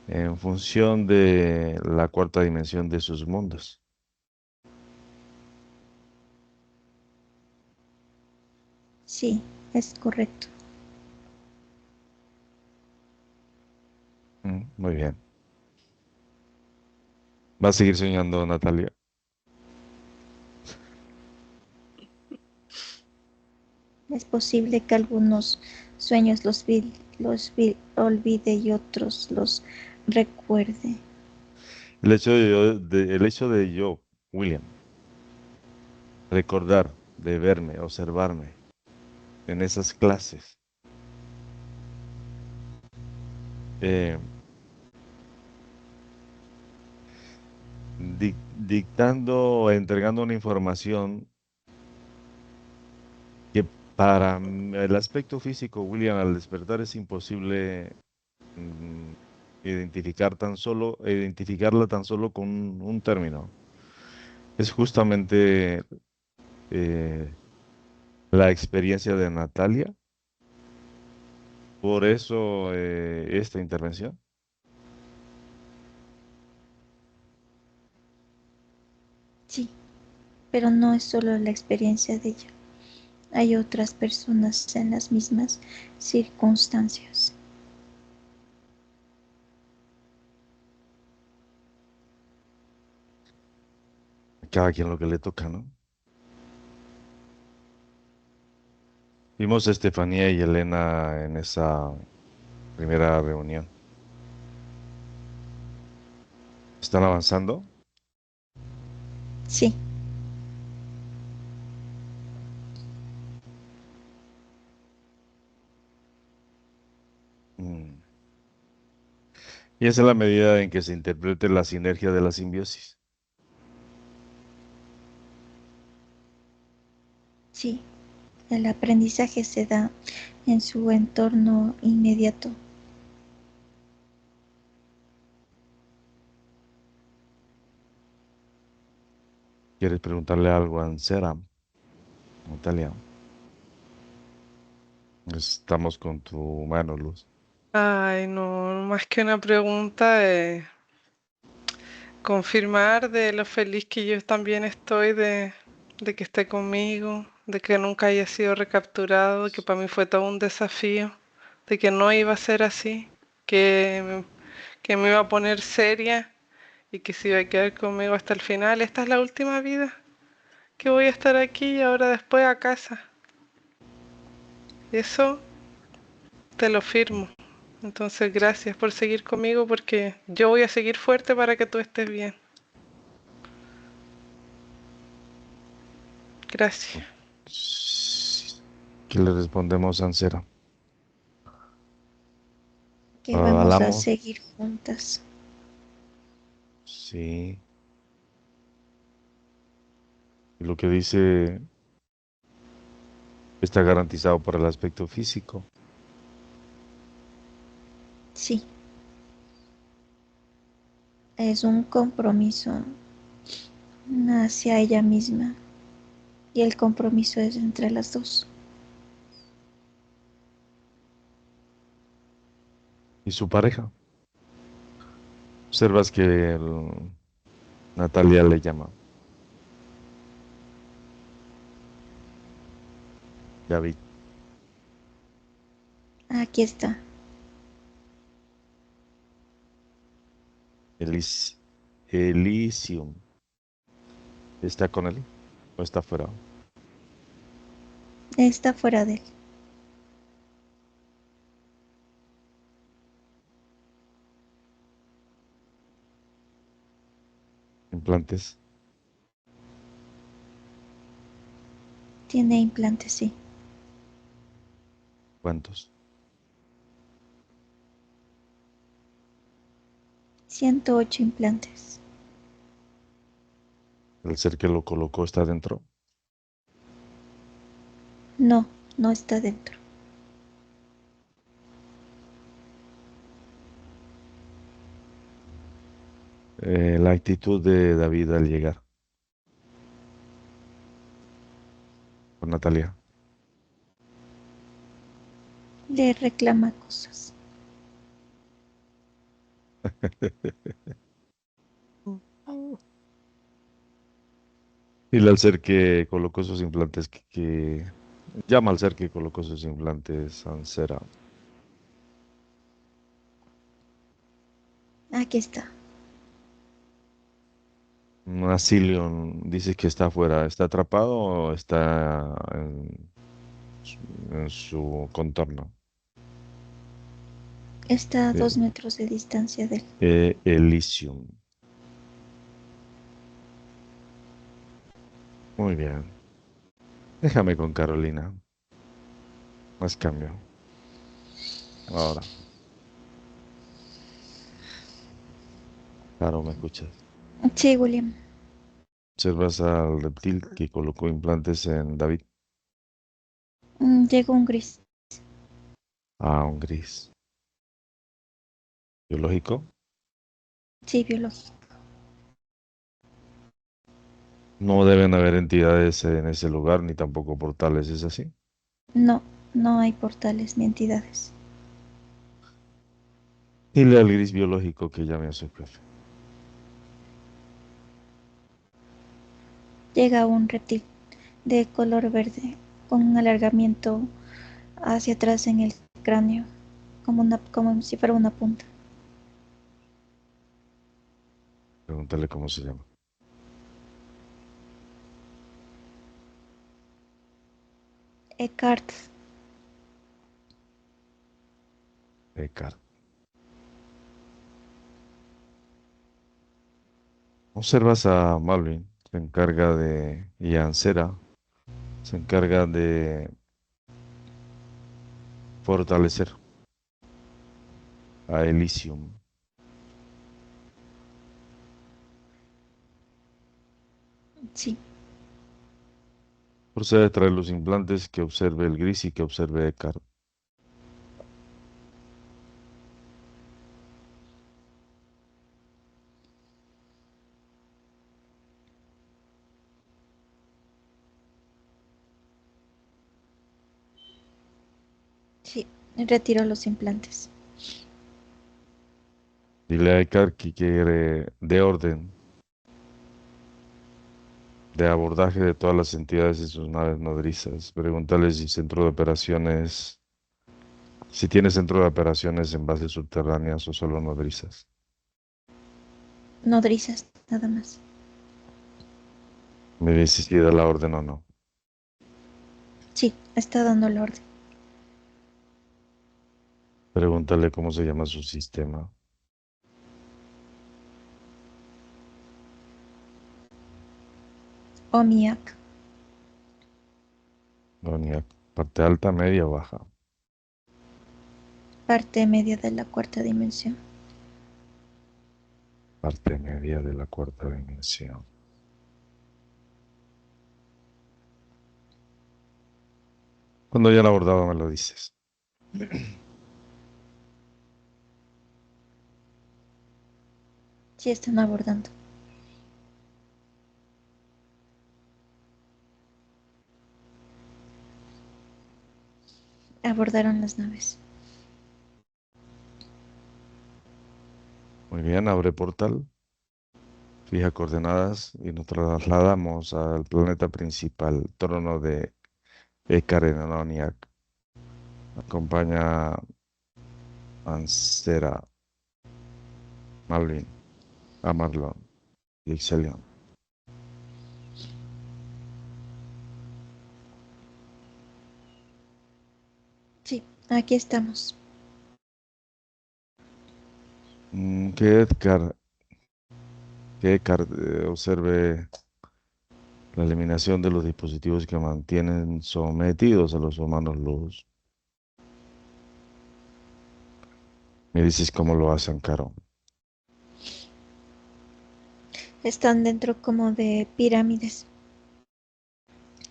en función de la cuarta dimensión de sus mundos. sí, es correcto. Muy bien. ¿Va a seguir soñando, Natalia? Es posible que algunos sueños olvide y otros los recuerde. El hecho de yo, William, recordar, de verme, observarme en esas clases, eh, dictando o entregando una información que para el aspecto físico, William, al despertar es imposible mm, identificarla tan solo con un término. Es justamente eh, la experiencia de Natalia, por eso esta intervención. Sí, pero no es solo la experiencia de ella. Hay otras personas en las mismas circunstancias. Cada quien lo que le toca, ¿no? Vimos a Estefanía y Elena en esa primera reunión. ¿Están avanzando? Sí, Mm. Y esa es la medida en que se interprete la sinergia de la simbiosis. sí. El aprendizaje se da en su entorno inmediato. ¿Quieres preguntarle algo a Ansera, Natalia? Estamos con tu mano, Luz. Ay, no, más que una pregunta, confirmar de lo feliz que yo también estoy de que esté conmigo, de que nunca haya sido recapturado, que para mí fue todo un desafío, de que no iba a ser así, que, que me iba a poner seria y que se iba a quedar conmigo hasta el final. Esta es la última vida, que voy a estar aquí y ahora después a casa. Eso te lo firmo. Entonces, gracias por seguir conmigo porque yo voy a seguir fuerte para que tú estés bien. Gracias. ¿Qué le respondemos a Ansera? Que ¿Lo vamos a avalamos? seguir juntas. Sí. Y lo que dice está garantizado por el aspecto físico. Sí, es un compromiso hacia ella misma y el compromiso es entre las dos. Y su pareja. Observas que Natalia le llama David. Aquí está. Elis, Elysium. ¿Está con él o está fuera? Está fuera de él. Implantes. Tiene implantes, sí. ¿Cuántos? 108 implantes. ¿El ser que lo colocó está dentro? No, no está dentro. La actitud de David al llegar con Natalia. Le reclama cosas. Dile al ser que colocó sus implantes llama al ser que colocó sus implantes Ansera. Aquí está. Asilion dice que está afuera. ¿Está atrapado o está en su contorno? Está a Eh, 2 metros de distancia de él. Elysium. Muy bien. Déjame con Carolina. Más cambio. Ahora. Claro, ¿me escuchas? Sí, William. Observas al reptil que colocó implantes en David. Llegó un gris. Ah, un gris. Biológico. Sí, biológico. No deben haber entidades en ese lugar, ni tampoco portales, ¿es así? No, no hay portales ni entidades. Dile al gris biológico que llame a su jefe. Llega un reptil de color verde con un alargamiento hacia atrás en el cráneo, como si fuera una punta. Pregúntale cómo se llama. Eckhart. Eckhart. Observas a Malvin. Se encarga de... Y a Ansera. Se encarga de fortalecer a Elysium. Sí, Procede a traer los implantes que observe el gris y que observe Eckhart. sí. Retiro los implantes. Dile a Eckhart que quiere de orden, de abordaje de todas las entidades y sus naves nodrizas. Pregúntale si tiene centro de operaciones en bases subterráneas o solo nodrizas. Nodrizas, nada más. Me dice si da la orden o no. Sí, está dando la orden. Pregúntale cómo se llama su sistema. OMIAC. Doniac. Parte alta, media o baja. Parte media de la cuarta dimensión. Parte media de la cuarta dimensión. Cuando ya la abordado me lo dices. Sí, están abordando. Abordaron las naves. Muy bien, abre portal. Fija coordenadas y nos trasladamos al planeta principal, trono de Ekarenoniak. Acompaña a Ansera, Malvin, a Marlon y Exelion. Sí, aquí estamos. Que Eckhart observe la eliminación de los dispositivos que mantienen sometidos a los humanos luz. Me dices cómo lo hacen, Caro. Están dentro como de pirámides.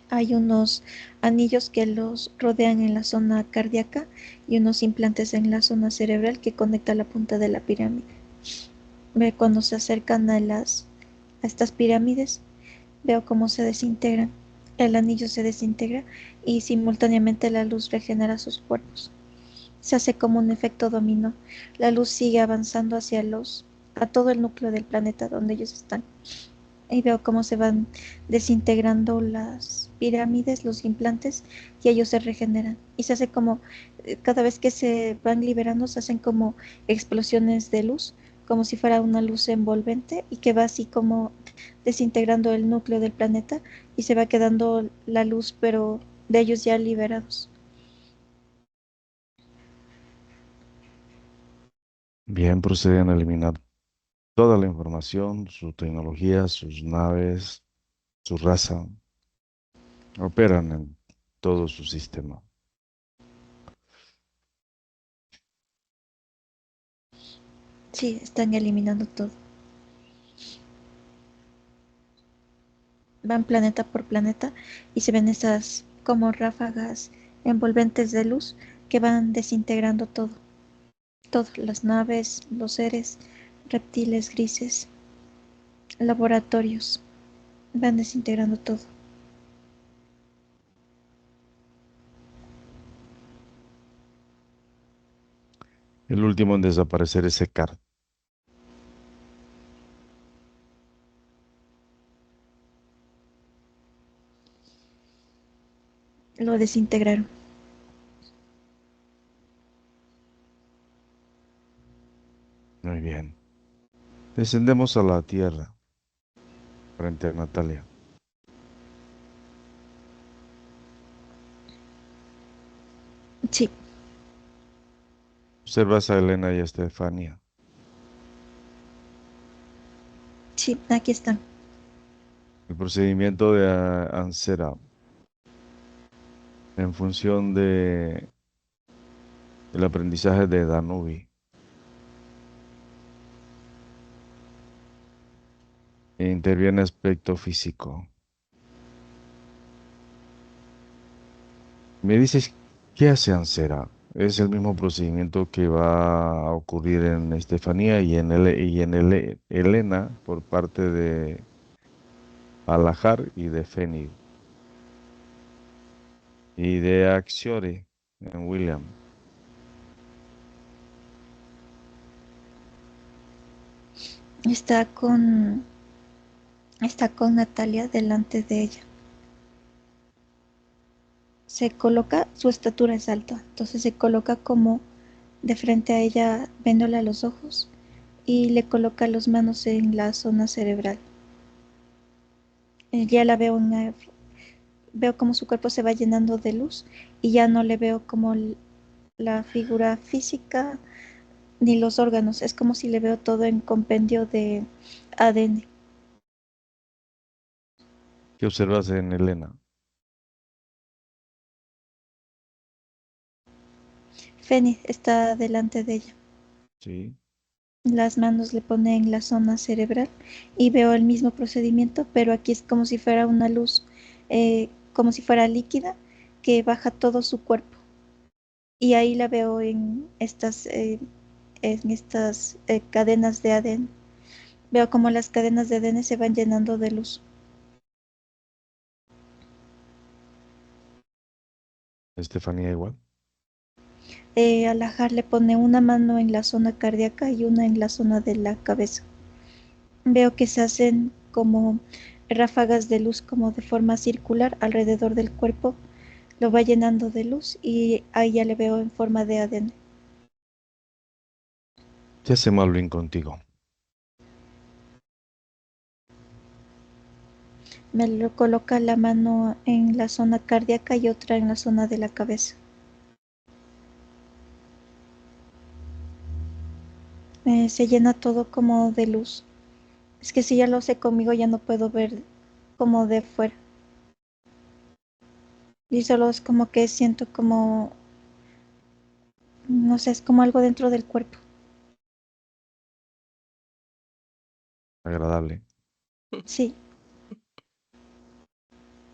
Hay unos anillos que los rodean en la zona cardíaca y unos implantes en la zona cerebral que conecta la punta de la pirámide. Ve cuando se acercan a estas pirámides, veo cómo se desintegran. El anillo se desintegra y simultáneamente la luz regenera sus cuerpos. Se hace como un efecto dominó. La luz sigue avanzando a todo el núcleo del planeta donde ellos están. Y veo cómo se van desintegrando las pirámides, los implantes, y ellos se regeneran. Y se hace como, cada vez que se van liberando, se hacen como explosiones de luz, como si fuera una luz envolvente y que va así como desintegrando el núcleo del planeta y se va quedando la luz, pero de ellos ya liberados. Bien, proceden a eliminar toda la información, su tecnología, sus naves, su raza. Operan en todo su sistema. Sí, están eliminando todo. Van planeta por planeta y se ven esas como ráfagas envolventes de luz que van desintegrando todo. Todas las naves, los seres, reptiles grises, laboratorios, van desintegrando todo. El último en desaparecer es Ekar. Lo desintegraron. Muy bien. Descendemos a la Tierra, frente a Natalia. Sí, Observas a Elena y a Estefania. sí, aquí están. El procedimiento de Ansera, en función del aprendizaje de Danubi, interviene aspecto físico. Me dices, ¿qué hace Ansera? Es el mismo procedimiento que va a ocurrir en Estefanía y en Elena por parte de Alahar y de Fenid y de Axiore en William. Está con, está con Natalia delante de ella. Se coloca, su estatura es alta, entonces se coloca como de frente a ella, viéndole a los ojos, y le coloca las manos en la zona cerebral. Ya la veo veo como su cuerpo se va llenando de luz y ya no le veo como la figura física ni los órganos, es como si le veo todo en compendio de ADN. ¿Qué observas en Elena? Fenix está delante de ella. Sí. Las manos le pone en la zona cerebral y veo el mismo procedimiento, pero aquí es como si fuera una luz, como si fuera líquida, que baja todo su cuerpo. Y ahí la veo en estas cadenas de ADN. Veo como las cadenas de ADN se van llenando de luz. Estefanía igual. Alajar le pone una mano en la zona cardíaca y una en la zona de la cabeza. Veo que se hacen como ráfagas de luz como de forma circular alrededor del cuerpo, lo va llenando de luz y ahí ya le veo en forma de ADN. ¿Qué hace Malvin contigo? Me lo coloca la mano en la zona cardíaca y otra en la zona de la cabeza. Se llena todo como de luz. Es que si ya lo sé conmigo ya no puedo ver como de fuera. Y solo es como que siento como, no sé, es como algo dentro del cuerpo. Agradable. Sí,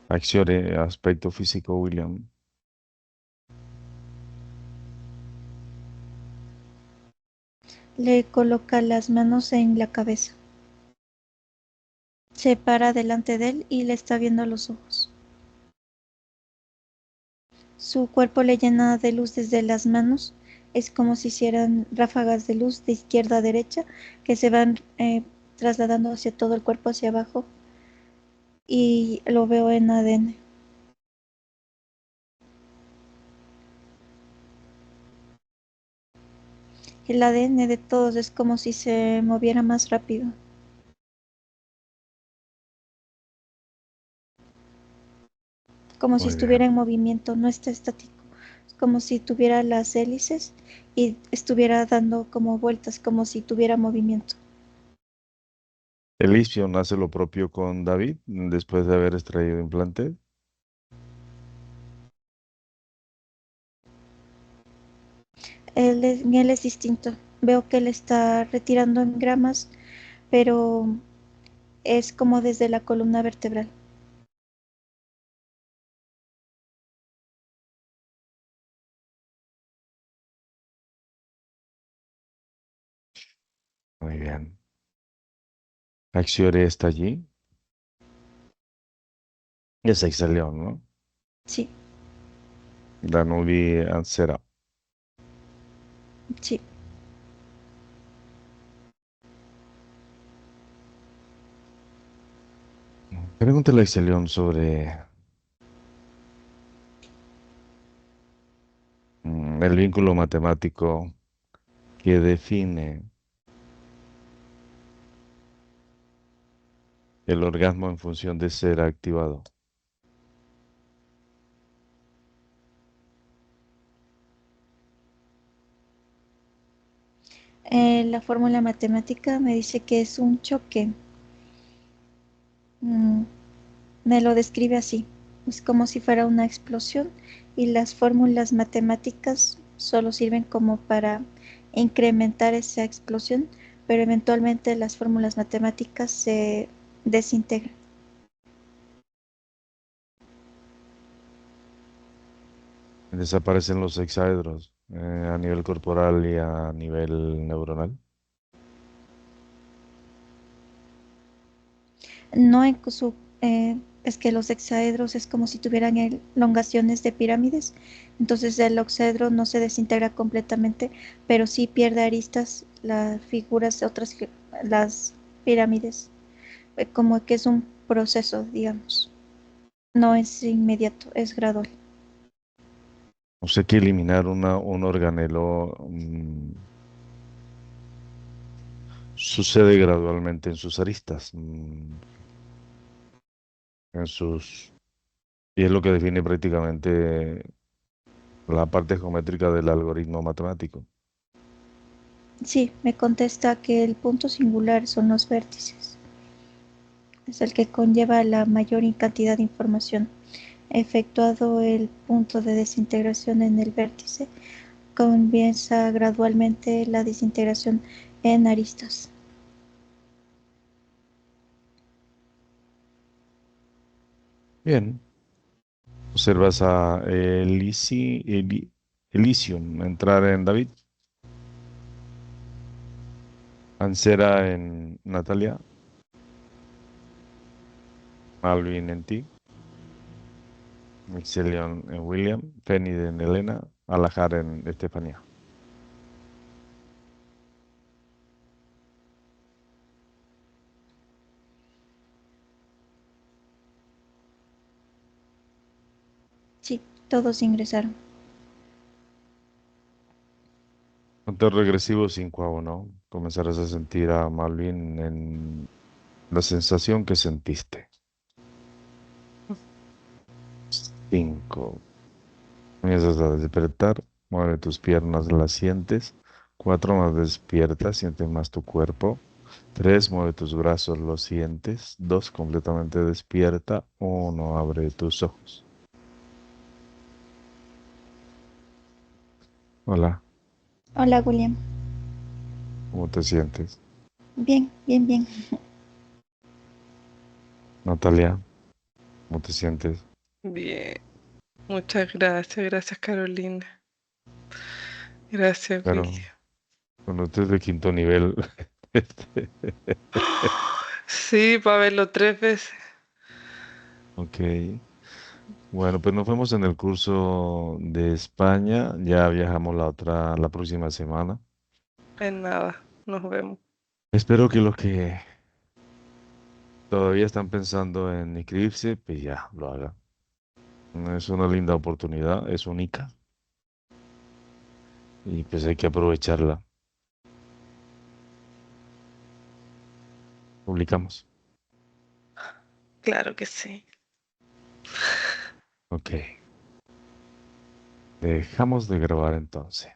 Accione, aspecto físico, William. le coloca las manos en la cabeza. Se para delante de él y le está viendo a los ojos. Su cuerpo le llena de luz desde las manos. Es como si hicieran ráfagas de luz de izquierda a derecha que se van trasladando hacia todo el cuerpo, hacia abajo. Y lo veo en ADN. El ADN de todos es como si se moviera más rápido. Como si Muy estuviera bien. en movimiento, no está estático. Es como si tuviera las hélices y estuviera dando como vueltas, como si tuviera movimiento. Elysion hace lo propio con David después de haber extraído implante. En él es distinto. Veo que él está retirando engramas, pero es como desde la columna vertebral. Muy bien. Axiore está allí. Es Exelion, ¿no? Sí, Danubi Ansera. sí. Pregúntale a Exelion sobre el vínculo matemático que define el orgasmo en función de ser activado. La fórmula matemática me dice que es un choque. Mm, Me lo describe así. Es como si fuera una explosión y las fórmulas matemáticas solo sirven como para incrementar esa explosión, pero eventualmente las fórmulas matemáticas se desintegran. Desaparecen los hexaedros a nivel corporal y a nivel neuronal. No en su, es que los hexaedros es como si tuvieran elongaciones de pirámides, entonces el octaedro no se desintegra completamente, pero sí pierde aristas, las figuras, otras, las pirámides, como que es un proceso, digamos, no es inmediato, es gradual. O sea que eliminar un organelo sucede gradualmente en sus aristas, en sus, y es lo que define prácticamente la parte geométrica del algoritmo matemático. Sí, me contesta que el punto singular son los vértices, es el que conlleva la mayor cantidad de información. Efectuado el punto de desintegración en el vértice, comienza gradualmente la desintegración en aristas. Bien, observas a Elysium entrar en David, Ansera en Natalia, Alvin en ti, Mixelion en William, Fenid en Elena, Alahar en Estefanía. Sí, todos ingresaron. Conteo regresivo 5 a 1. Comenzarás a sentir a Malvin en la sensación que sentiste. 5. Comienzas a despertar. Mueve tus piernas, las sientes. 4 más despierta, sientes más tu cuerpo. 3 mueve tus brazos, los sientes. 2 completamente despierta. 1 abre tus ojos. Hola, Hola, William. ¿cómo te sientes? Bien, bien, bien. Natalia, ¿cómo te sientes? Bien, muchas gracias, gracias Carolina. Gracias, Willy. Bueno, bueno, este es de quinto nivel. Este, Sí, para verlo 3 veces. ok. Bueno, pues nos vemos en el curso de España. Ya viajamos la próxima semana. En nada, nos vemos. Espero que los que todavía están pensando en inscribirse, pues ya lo hagan. Es una linda oportunidad, es única y pues hay que aprovecharla. Publicamos. Claro que sí. Ok. Dejamos de grabar entonces.